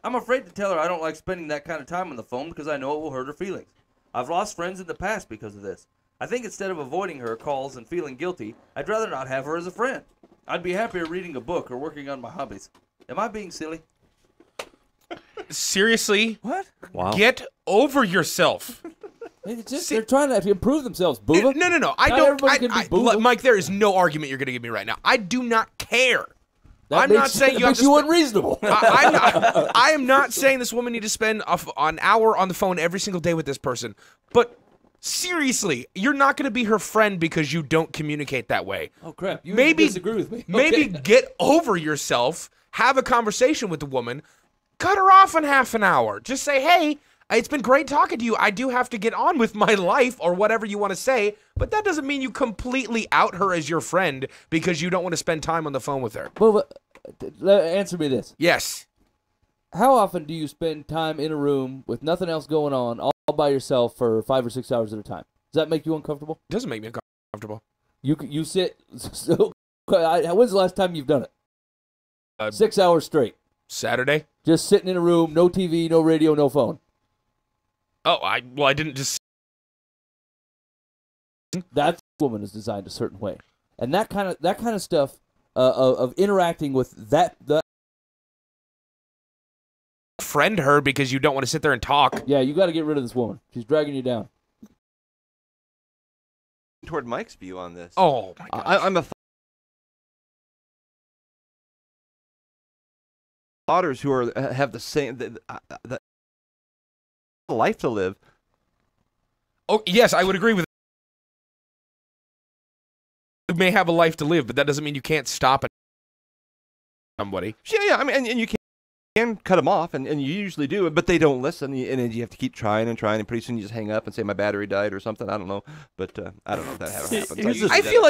I'm afraid to tell her I don't like spending that kind of time on the phone because I know it will hurt her feelings. I've lost friends in the past because of this. I think instead of avoiding her calls and feeling guilty, I'd rather not have her as a friend. I'd be happier reading a book or working on my hobbies. Am I being silly? Seriously? What? Wow. Get over yourself. They're trying to improve themselves, booba. No. I Not don't. everybody can be booba. Mike, there is no argument you're going to give me right now. I do not care. That I'm makes, not saying you have makes to you spend- unreasonable. I am not saying this woman need to spend an hour on the phone every single day with this person. But seriously, you're not going to be her friend because you don't communicate that way. Oh crap! You Maybe disagree with me. Maybe Okay. get over yourself. Have a conversation with the woman. Cut her off in half an hour. Just say, hey, it's been great talking to you. I do have to get on with my life or whatever you want to say. But that doesn't mean you completely out her as your friend because you don't want to spend time on the phone with her. Booba, answer me this: Yes. how often do you spend time in a room with nothing else going on, all by yourself for 5 or 6 hours at a time? Does that make you uncomfortable? It doesn't make me uncomfortable. You sit. So, when's the last time you've done it? 6 hours straight, Saturday? just sitting in a room, no TV, no radio, no phone. Oh, I didn't just... That woman is designed a certain way, and that kind of stuff of interacting with that friend her because you don't want to sit there and talk. yeah, you got to get rid of this woman. She's dragging you down. Toward Mike's view on this. Oh, my God. I'm a daughters who are have the same the life to live. Oh, yes, I would agree with you may have a life to live, but that doesn't mean you can't stop at somebody. Yeah. I mean, and you can cut them off, and you usually do, but they don't listen, and then you have to keep trying, and pretty soon you just hang up and say my battery died or something. I don't know, but I don't know if that ever happens. I feel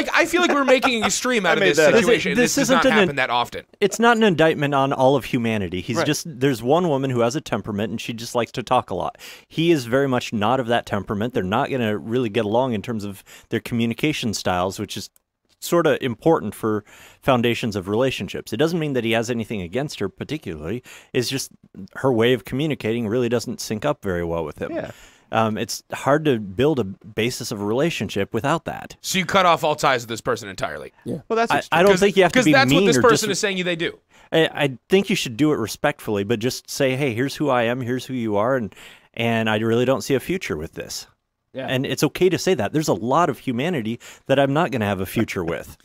like we're making an extreme out of this situation. This does not happen that often. It's not an indictment on all of humanity. There's one woman who has a temperament, and she just likes to talk a lot. He is very much not of that temperament. They're not going to really get along in terms of their communication styles, which is sort of important for foundations of relationships. It doesn't mean that he has anything against her particularly. It's just her way of communicating really doesn't sync up very well with him. Yeah. It's hard to build a basis of a relationship without that. So you cut off all ties with this person entirely. Yeah. Well, that's I don't think you have to be mean. Because that's what this or person is saying they do. I think you should do it respectfully, but just say, hey, here's who I am, here's who you are, and I really don't see a future with this. Yeah. And it's okay to say that. There's a lot of humanity that I'm not going to have a future with.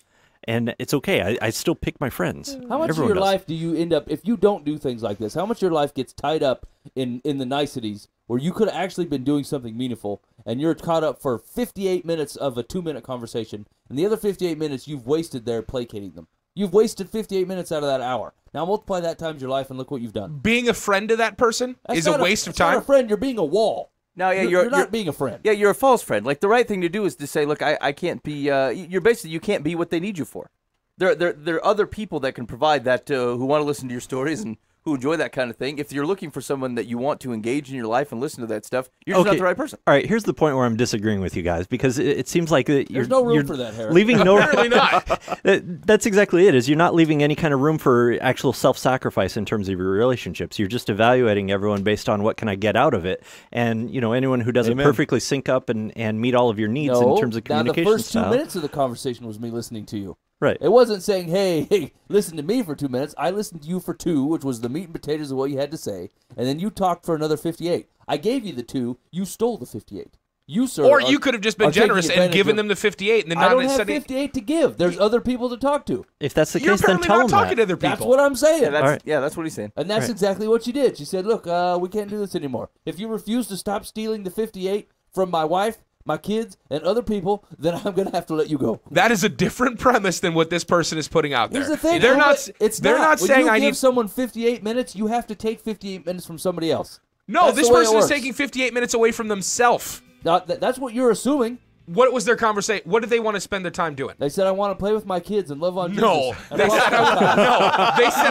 And it's okay. I still pick my friends. How much Everyone of your does. life do you end up, if you don't do things like this, how much of your life gets tied up in the niceties where you could have actually been doing something meaningful, and you're caught up for 58 minutes of a 2-minute conversation, and the other 58 minutes you've wasted there placating them? You've wasted 58 minutes out of that hour. Now multiply that times your life and look what you've done. Being a friend to that person is a waste of That's not time. a friend. You're being a wall. No, yeah, you're not being a friend. Yeah, you're a false friend. Like, the right thing to do is to say, look, I can't be. You're basically, you can't be what they need you for. There are other people that can provide that who want to listen to your stories and who enjoy that kind of thing. If you're looking for someone that you want to engage in your life and listen to that stuff, you're just not the right person. All right, here's the point where I'm disagreeing with you guys, because it seems like There's no room for that, Harry. leaving no. Apparently not. That's exactly it. Is you're not leaving any kind of room for actual self-sacrifice in terms of your relationships. You're just evaluating everyone based on what can I get out of it, and anyone who doesn't perfectly sync up and meet all of your needs in terms of communication now the first style. 2 minutes of the conversation was me listening to you. Right. It wasn't saying, hey, listen to me for 2 minutes. I listened to you for 2, which was the meat and potatoes of what you had to say, and then you talked for another 58. I gave you the 2. You stole the 58. You, sir. Or you could have just been generous and given of them the 58, and then I not don't have instead 58 to give. There's other people to talk to. If that's the You're case, then apparently tell not them talking to that. other people. That's what I'm saying. That's what he's saying. And that's Right. exactly what you did. She said, look, we can't do this anymore. If you refuse to stop stealing the 58 from my wife, my kids, and other people, then I'm going to have to let you go. That is a different premise than what this person is putting out there. Here's the thing. They're not. They're not saying when I you give need. someone 58 minutes, you have to take 58 minutes from somebody else. No, That's this the way it person is works. taking 58 minutes away from themselves. That's what you're assuming. What was their conversation? What did they want to spend their time doing? They said, I want to play with my kids and love on No, Jesus. they said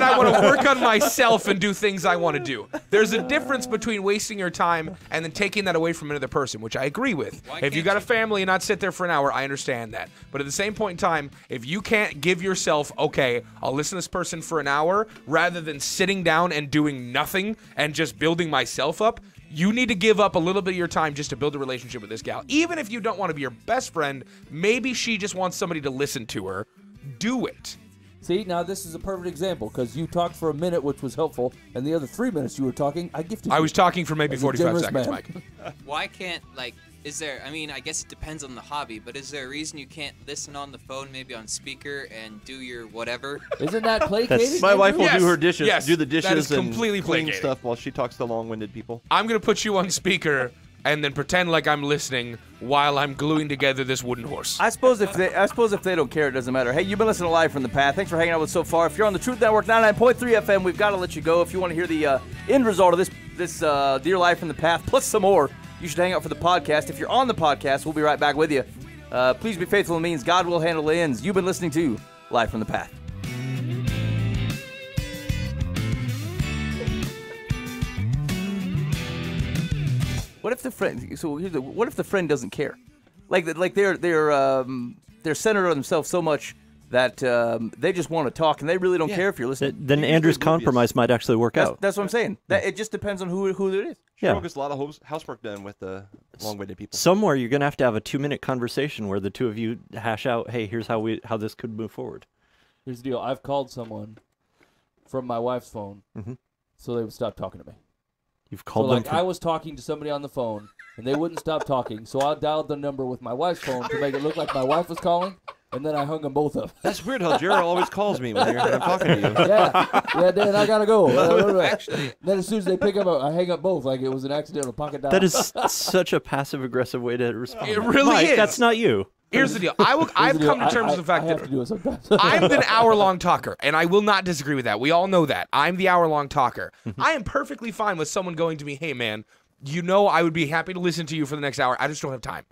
I want to work on myself and do things I want to do. There's a difference between wasting your time and then taking that away from another person, which I agree with. If you got a family and not sit there for an hour, I understand that. But at the same point in time, if you can't give yourself, okay, I'll listen to this person for an hour rather than sitting down and doing nothing and just building myself up, you need to give up a little bit of your time just to build a relationship with this gal. Even if you don't want to be your best friend, maybe she just wants somebody to listen to her. Do it. See, now this is a perfect example because you talked for a minute, which was helpful, and the other 3 minutes you were talking, I gifted you. I was talking for maybe As a 45 generous seconds, man. Mike. Why can't, is there, I guess it depends on the hobby, but is there a reason you can't listen on the phone, maybe on speaker, and do your whatever? Isn't that placating? My wife will Yes, do her dishes, yes, do the that is dishes, and completely clean placating. stuff while she talks to long-winded people. I'm going to put you on speaker and then pretend like I'm listening while I'm gluing together this wooden horse. I suppose if they don't care, it doesn't matter. Hey, you've been listening to Live from the Path. Thanks for hanging out with us so far. If you're on the Truth Network 99.3 FM, we've got to let you go. If you want to hear the end result of this Dear Live from the Path plus some more, you should hang out for the podcast. If you're on the podcast, we'll be right back with you. Please be faithful. It means God will handle the ends. You've been listening to Live from the Path. What if the friend? So what if the friend doesn't care? Like they're centered on themselves so much that they just want to talk and they really don't care if you're listening. Then Andrew's compromise might actually work out. That's what I'm saying. That it just depends on who it is. Yeah. Sure gets a lot of housework done with the long-winded people. Somewhere you're going to have a 2-minute conversation where the two of you hash out, hey, here's how this could move forward. Here's the deal. I've called someone from my wife's phone so they would stop talking to me. You've So called them. I was talking to somebody on the phone, and they wouldn't stop talking, so I dialed the number with my wife's phone to make it look like my wife was calling, and then I hung them both up. That's weird how Gerald always calls me when I'm talking to you. Yeah, Dan, I gotta go. Actually, Then as soon as they pick up, I hang up both like it was an accidental pocket dial. That is such a passive-aggressive way to respond. It really Mike, is. That's not you. Here's the deal. I've come to terms with the fact I have that to do it sometimes. I'm the hour-long talker, and I will not disagree with that. We all know that. I'm the hour-long talker. I am perfectly fine with someone going to me, hey, man, you know I would be happy to listen to you for the next hour. I just don't have time.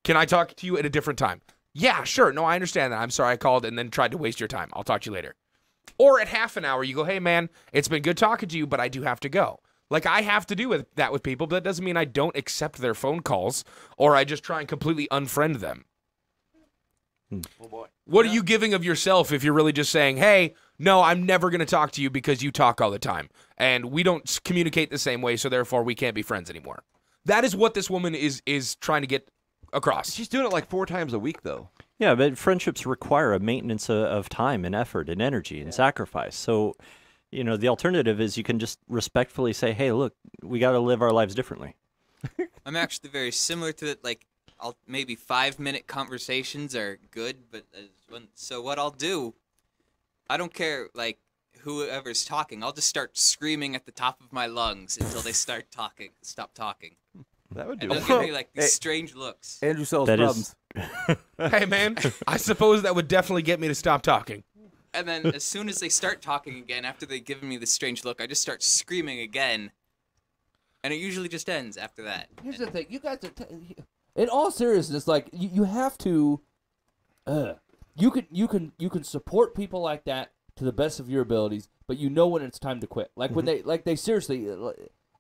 Can I talk to you at a different time? Yeah, sure. No, I understand that. I'm sorry I called and then tried to waste your time. I'll talk to you later. Or at half an hour, you go, hey, man, it's been good talking to you, but I do have to go. Like, I have to do that with people, but that doesn't mean I don't accept their phone calls or I just try and completely unfriend them. Oh boy. What are you giving of yourself if you're really just saying, hey, no, I'm never going to talk to you because you talk all the time, and we don't communicate the same way, so therefore we can't be friends anymore? That is what this woman is trying to get across. She's doing it like 4 times a week, though. Yeah, but friendships require a maintenance of time and effort and energy and sacrifice. So, you know, the alternative is you can just respectfully say, hey, look, we got to live our lives differently. I'm actually very similar to it. Like, maybe 5-minute conversations are good, but so what I'll do, I don't care, like, whoever's talking. I'll just start screaming at the top of my lungs until they stop talking. That would do And they'll it. give me, like, these Hey. strange looks. Andrew solves That problems. Hey, man, I suppose that would definitely get me to stop talking. And then as soon as they start talking again, after they've given me this strange look, I just start screaming again. And it usually just ends after that. Here's the thing, you guys are. In all seriousness, like you have to. You can support people like that to the best of your abilities, but you know when it's time to quit. Like when they seriously.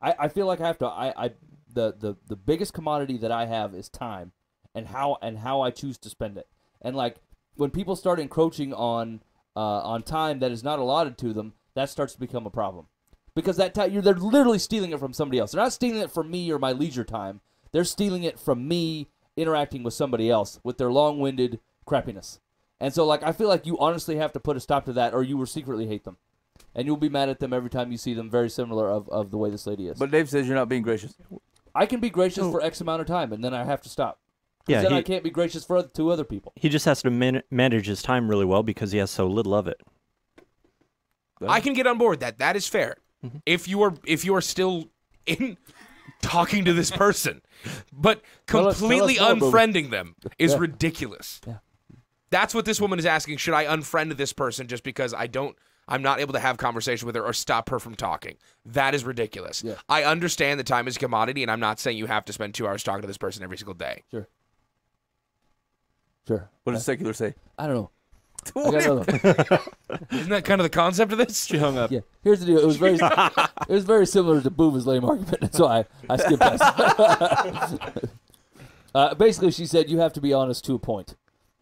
I feel like I have to. The biggest commodity that I have is time, and how I choose to spend it. And like when people start encroaching on time that is not allotted to them, that starts to become a problem. Because that time they're literally stealing it from somebody else. They're not stealing it from me or my leisure time. They're stealing it from me interacting with somebody else with their long-winded crappiness. And so, like, I feel like you honestly have to put a stop to that, or you will secretly hate them. And you'll be mad at them every time you see them, very similar of the way this lady is. But Dave says you're not being gracious. I can be gracious for X amount of time, and then I have to stop. Yeah, Then I can't be gracious for two other people. He just has to manage his time really well because he has so little of it. I can get on board with that. That is fair. If you are still in talking to this person, but Tell us completely more, Booby. unfriending them is Yeah. ridiculous. Yeah. That's what this woman is asking. Should I unfriend this person just because I'm not able to have conversation with her or stop her from talking? That is ridiculous. Yeah. I understand that time is a commodity, and I'm not saying you have to spend 2 hours talking to this person every single day. Sure. What does secular say? I don't know. I got another. Isn't that kind of the concept of this? She hung up. Yeah. Here's the deal. It was very similar to Boova's lame argument. That's why I skipped that. Basically, she said you have to be honest to a point,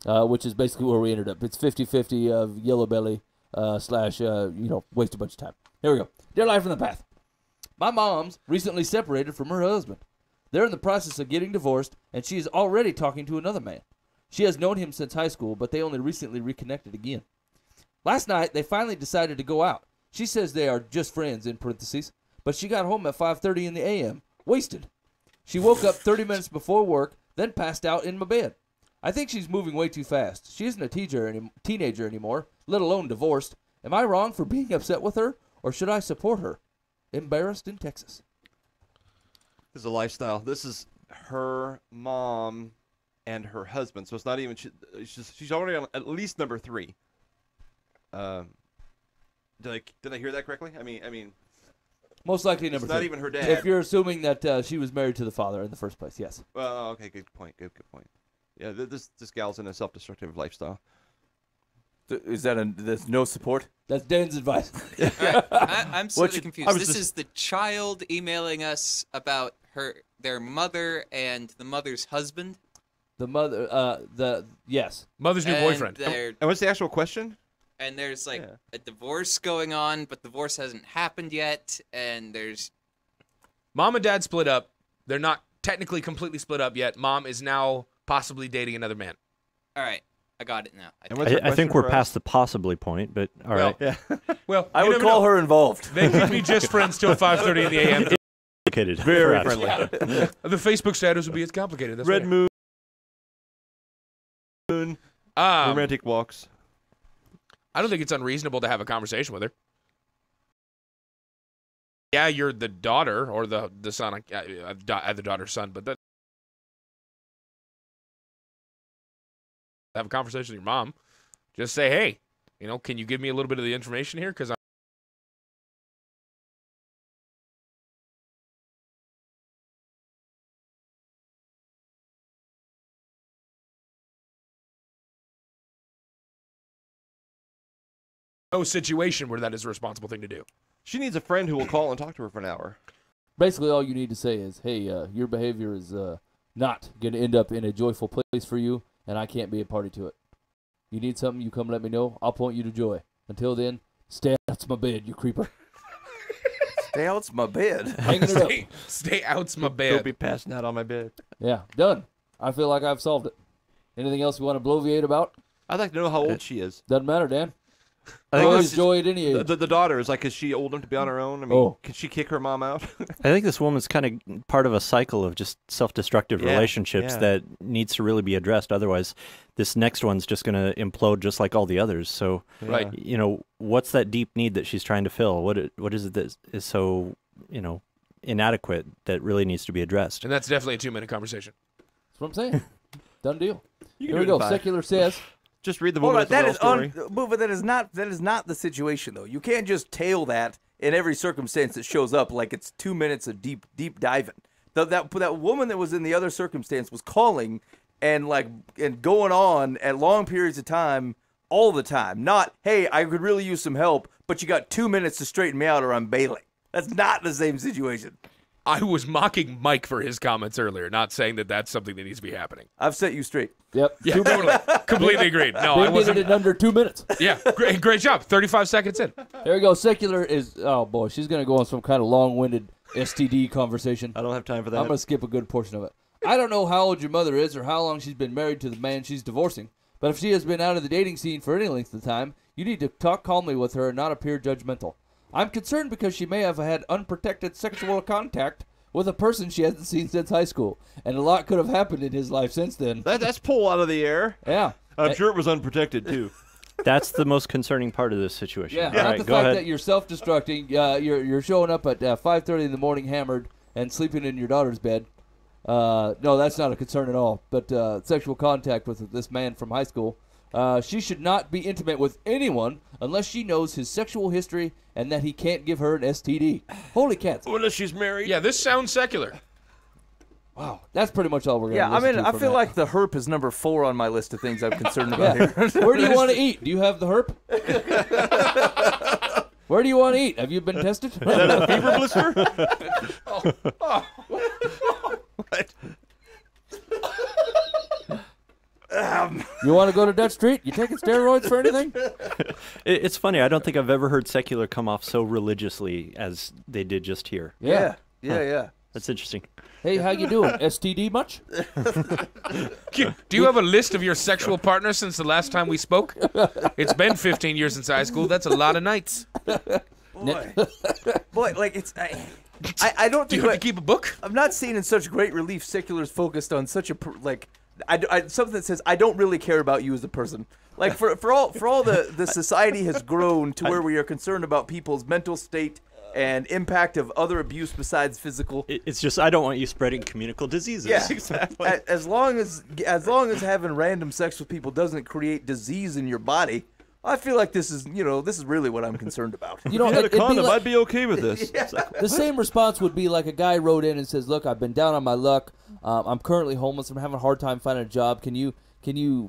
which is basically where we ended up. It's 50-50 of yellow belly / waste a bunch of time. Here we go. Dear Life in the Path. My mom's recently separated from her husband. They're in the process of getting divorced, and she is already talking to another man. She has known him since high school, but they only recently reconnected again. Last night, they finally decided to go out. She says they are just friends, in parentheses, but she got home at 5:30 in the a.m., wasted. She woke up 30 minutes before work, then passed out in my bed. I think she's moving way too fast. She isn't a teenager anymore, let alone divorced. Am I wrong for being upset with her, or should I support her? Embarrassed in Texas. This is a lifestyle. This is her mom and her husband. So it's not even. She's already on at least number 3. Did I hear that correctly? I mean, Most likely number it's not 3. even her dad. If you're assuming that she was married to the father in the first place, yes. Well, okay, good point. Good point. Yeah, this gal's in a self-destructive lifestyle. Is that there's no support? That's Dan's advice. I'm slightly confused. I was This just- is the child emailing us about their mother and the mother's husband. The mother, yes. Mother's new and boyfriend. they're- And what's the actual question? And there's like Yeah. a divorce going on, but divorce hasn't happened yet. And there's Mom and dad split up. They're not technically completely split up yet. Mom is now possibly dating another man. all right. I got it now. And what's her I question think we're for us? past the possibly point, but all right. Yeah. Well, I you would never call know. her involved. They could be just friends till 5:30 in the a.m. Complicated. Very perhaps. friendly. The Facebook status would be it's complicated. That's Red right. moon. Romantic walks. I don't think it's unreasonable to have a conversation with her. Yeah, you're the daughter or the son. The daughter's son, but that have a conversation with your mom. Just say, hey, can you give me a little bit of the information here? Because no situation where that is a responsible thing to do. She needs a friend who will call and talk to her for an hour. Basically, all you need to say is, hey, your behavior is not going to end up in a joyful place for you, and I can't be a party to it. You need something, you come let me know. I'll point you to joy. Until then, stay out's my bed, you creeper. Stay out's my bed. Hanging it up. Stay out's my Don't bed. be passing out on my bed. Yeah, done. I feel like I've solved it. Anything else you want to bloviate about? I'd like to know how old she is. Doesn't matter, Dan. I think Always joy at any age. The daughter is like, is she old enough to be on her own? I mean, Oh. can she kick her mom out? I think this woman's kind of part of a cycle of just self-destructive Yeah, relationships yeah. that needs to really be addressed. Otherwise, this next one's just going to implode just like all the others. So, Right. What's that deep need that she's trying to fill? What is it that is so, inadequate that really needs to be addressed? And that's definitely a 2-minute conversation. That's what I'm saying. Done deal. You Here can do we it go. in 5. Secular says, Just read the Hold woman on, that as is story. but that is not the situation though. You can't just tail that in every circumstance that shows up like it's 2 minutes of deep diving. That woman that was in the other circumstance was calling and going on at long periods of time all the time. Not, hey, I could really use some help, but you got 2 minutes to straighten me out or I'm bailing. That's not the same situation. I was mocking Mike for his comments earlier, not saying that that's something that needs to be happening. I've set you straight. yep. Yeah, totally. Completely agreed. No, I They did wasn't. it in under 2 minutes. Yeah, great job. 35 seconds in. There we go. Secular is, oh boy, she's going to go on some kind of long-winded STD conversation. I don't have time for that. I'm going to skip a good portion of it. I don't know how old your mother is or how long she's been married to the man she's divorcing, but if she has been out of the dating scene for any length of time, you need to talk calmly with her and not appear judgmental. I'm concerned because she may have had unprotected sexual contact with a person she hasn't seen since high school, and a lot could have happened in his life since then. That's pull out of the air. Yeah. I'm sure it was unprotected, too. That's the most concerning part of this situation. Yeah, All not right, the go fact ahead. that you're self-destructing. You're showing up at 5:30 in the morning hammered and sleeping in your daughter's bed. No, that's not a concern at all. But sexual contact with this man from high school. She should not be intimate with anyone unless she knows his sexual history and that he can't give her an STD. Holy cats. Unless she's married. Yeah, this sounds secular. Wow. That's pretty much all we're going to Yeah, I mean, I from feel that. like the herp is number 4 on my list of things I'm concerned about Yeah. here. Where do you want to eat? Do you have the herp? Where do you want to eat? Have you been tested? Fever blister? You want to go to Dutch Street? You taking steroids for anything? It's funny. I don't think I've ever heard secular come off so religiously as they did just here. Yeah. That's interesting. Hey, how you doing? STD much? Do you have a list of your sexual partners since the last time we spoke? It's been 15 years since high school. That's a lot of nights. Boy, like it's. I don't Do you think have to keep a book? I'm not seeing in such great relief seculars focused on such a something that says I don't really care about you as a person. Like for all the society has grown to where we are concerned about people's mental state and impact of other abuse besides physical. It's just I don't want you spreading communicable diseases. Yeah, exactly. As long as having random sex with people doesn't create disease in your body, I feel like this is really what I'm concerned about. You know, If you had a it'd be condom, like- I'd be okay with this. It's like, the same response would be like a guy wrote in and says, "Look, I've been down on my luck. I'm currently homeless. I'm having a hard time finding a job. Can you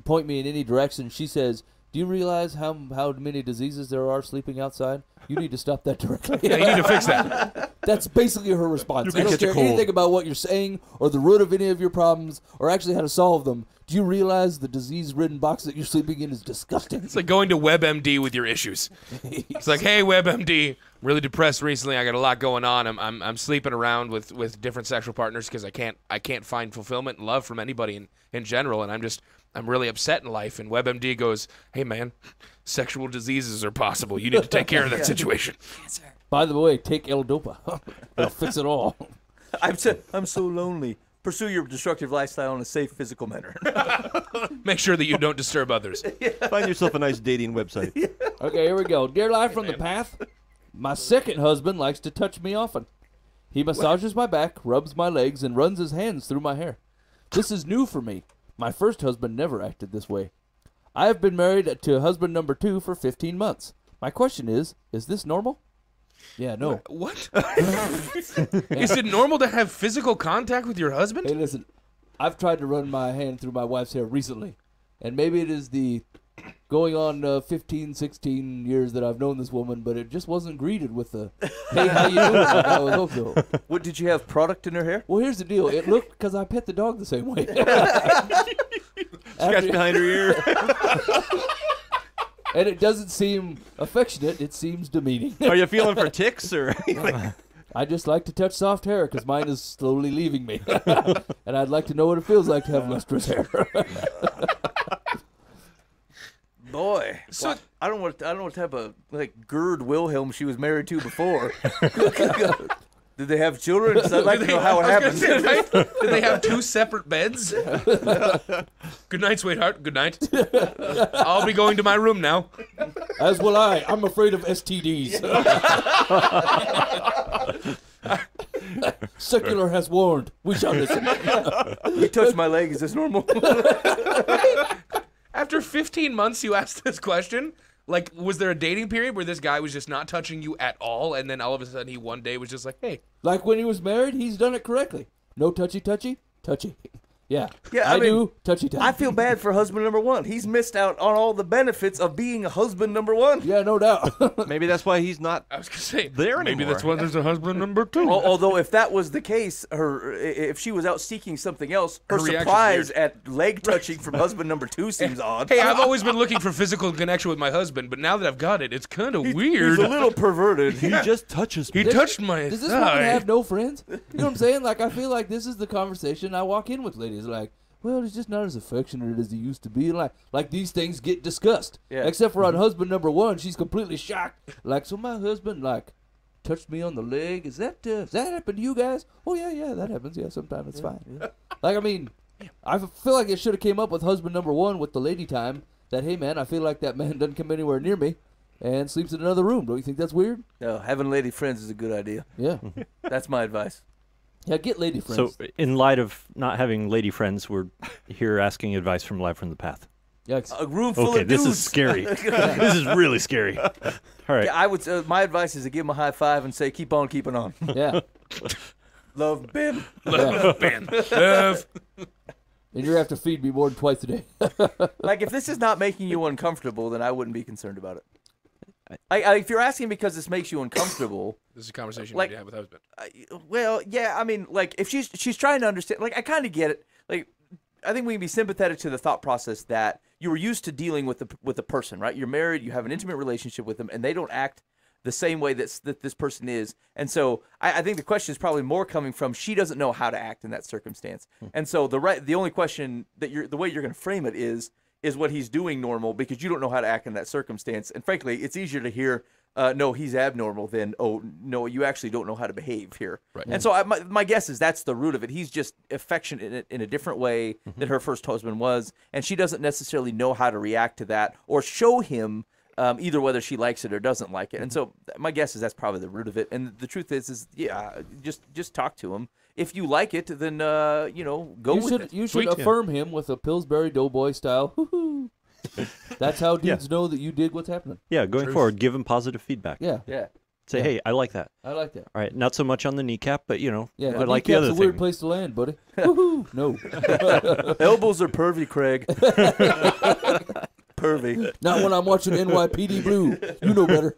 point me in any direction?" She says, "Do you realize how many diseases there are sleeping outside? You need to stop that directly." Yeah, you need to fix that. That's basically her response. I can don't catch a care cold. anything about what you're saying or the root of any of your problems or actually how to solve them. Do you realize the disease-ridden box that you're sleeping in is disgusting? It's like going to WebMD with your issues. It's like, hey, WebMD, I'm really depressed recently. I got a lot going on. I'm sleeping around with different sexual partners because I can't find fulfillment and love from anybody in general, and I'm really upset in life. And WebMD goes, hey man, sexual diseases are possible. You need to take care of that situation. By the way, take L-Dopa. It'll fix it all. I'm so lonely. pursue your destructive lifestyle in a safe physical manner. Make sure that you don't disturb others. Find yourself a nice dating website. Okay, here we go. Dear Live from the Path, my second husband likes to touch me often. He massages my back, rubs my legs, and runs his hands through my hair. This is new for me. My first husband never acted this way. I have been married to husband number 2 for 15 months. My question is this normal? Yeah, no. What? Is it normal to have physical contact with your husband? Hey, listen, I've tried to run my hand through my wife's hair recently, and maybe it is the going on 15, 16 years that I've known this woman, but it just wasn't greeted with the, hey, how you doing? Like I would hope so. What, did you have product in her hair? Well, here's the deal. It looked, because I pet the dog the same way. Scratch behind her ear. And it doesn't seem affectionate. It seems demeaning. Are you feeling for ticks or anything? I just like to touch soft hair because mine is slowly leaving me. And I'd like to know what it feels like to have lustrous hair. Boy, So- I don't know what type of like Gerd Wilhelm she was married to before. Did they have children? 'Cause I'd like to know how it I was happened. gonna say, right? Did they have 2 separate beds? Good night, sweetheart. Good night. I'll be going to my room now. As will I. I'm afraid of STDs. Secular has warned. We shall listen. You touched my leg. Is this normal? After 15 months, you asked this question. Like, was there a dating period where this guy was just not touching you at all, and then all of a sudden he one day was just like, hey. Like when he was married, he's done it correctly. No touchy. Yeah. Yeah, I I mean, do touchy. I feel bad for husband number 1. He's missed out on all the benefits of being a husband number 1. Yeah, no doubt. Maybe that's why he's not. I was going to say, There maybe anymore. that's why there's a husband number 2. Although if that was the case, if she was out seeking something else, her Her reaction's surprise at leg touching from husband number 2 seems odd. Hey, I've always been looking for physical connection with my husband, but now that I've got it, it's kind of He's weird. a little perverted. He just touches me. He touched my Does this woman thigh. have no friends? You know what I'm saying? Like, I feel like this is the conversation I walk in with ladies. Like, well, he's just not as affectionate as he used to be. Like these things get discussed. Yeah. Except for on husband number 1, she's completely shocked. Like, so my husband, like, touched me on the leg. Does that happen to you guys? Oh, yeah, that happens. Yeah, sometimes it's fine. Yeah. Like, I mean, I feel like it should have came up with husband number 1 with the lady time. That, hey, man, I feel like that man doesn't come anywhere near me and sleeps in another room. Don't you think that's weird? No, having lady friends is a good idea. Yeah. That's my advice. Yeah, get lady So, friends. in light of not having lady friends, we're here asking advice from Live from the Path. Yikes. A room full Okay, of this dudes. is scary. This is really scary. All right. Yeah, I would. My advice is to give him a high five and say, "Keep on keeping on." Yeah. Love, Ben. Love, Ben. Love. And you're going to have to feed me more than twice a day. Like, if this is not making you uncomfortable, then I wouldn't be concerned about it. If you're asking because this makes you uncomfortable, This is a conversation Like- you need to have with husband. well, yeah, I mean, like, if she's trying to understand, like, I kind of get it. Like, I think we can be sympathetic to the thought process that you were used to dealing with the person, right? You're married, you have an intimate relationship with them, and they don't act the same way that this person is. And so I think the question is probably more coming from she doesn't know how to act in that circumstance. And so the only question that the way you're going to frame it is what he's doing normal, because you don't know how to act in that circumstance. And frankly, it's easier to hear, no, he's abnormal than, oh, no, you actually don't know how to behave here. Right. And so my guess is that's the root of it. He's just affectionate in a different way than her first husband was. And she doesn't necessarily know how to react to that or show him either whether she likes it or doesn't like it. And so my guess is that's probably the root of it. And the truth is yeah, just talk to him. If you like it, then go with it. You should Sweet. affirm him with a Pillsbury Doughboy style. Woo-hoo. That's how dudes know that you dig what's happening. Yeah, going Truth. forward, give him positive feedback. Yeah, Yeah. Say, Yeah. hey, I like that. I like that. All right, not so much on the kneecap, but Yeah, I like the kneecap's other a weird thing. place to land, buddy. Woohoo! No, Elbows are pervy, Craig. Pervy. not when I'm watching NYPD Blue. You know better.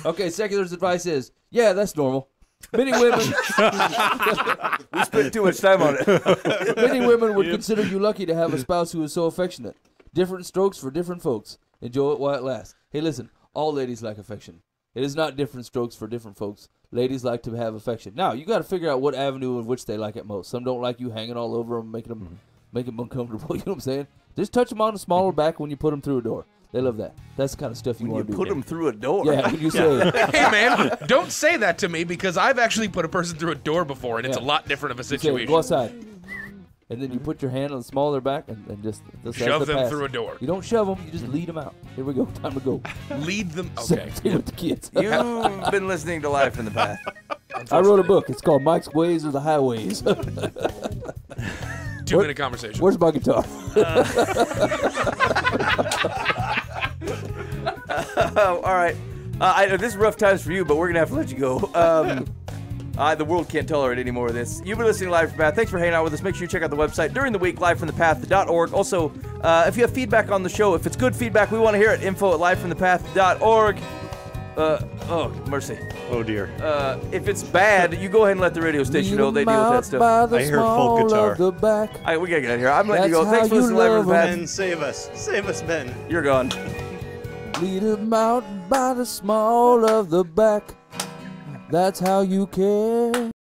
Okay, secular's advice is, yeah, that's normal. Many women We spent too much time on it. Many women would consider you lucky to have a spouse who is so affectionate. Different strokes for different folks. Enjoy it while it lasts. Hey, listen, all ladies like affection. It is not different strokes for different folks. Ladies like to have affection. Now, you got to figure out what avenue in which they like it most. Some don't like you hanging all over them, making them uncomfortable. You know what I'm saying? Just touch them on the smaller back when you put them through a door. They love that. That's the kind of stuff you When you want to do. put them through a door. Yeah, when you say, Hey man, don't say that to me because I've actually put a person through a door before and it's a Yeah. lot different of a you say, situation. go outside. And then you put your hand on the small of their back and just Shove them through a door. You don't shove them, you just lead them out. Here we go, time to go. Lead them. Same Okay. thing with the kids. You've been listening to Life in the Path. I wrote a book. It's called Mike's Ways or the Highways. 2-minute conversation. Where's my guitar? All right. I know this is rough times for you, but we're going to have to let you go. The world can't tolerate any more of this. You've been listening to Live from the Path. Thanks for hanging out with us. Make sure you check out the website during the week, livefromthepath.org. Also, if you have feedback on the show, if it's good feedback, we want to hear it. info@livefromthepath.org. Oh, mercy. Oh dear. If it's bad, you go ahead and let the radio station know they deal with that stuff. I hear full guitar. The back. All right, we gotta get out of here. I'm letting you go. That's Thanks for how listening you to Live from the love Path. Ben, save us. Save us, Ben. You're gone. Lead 'em out by the small of the back. That's how you care.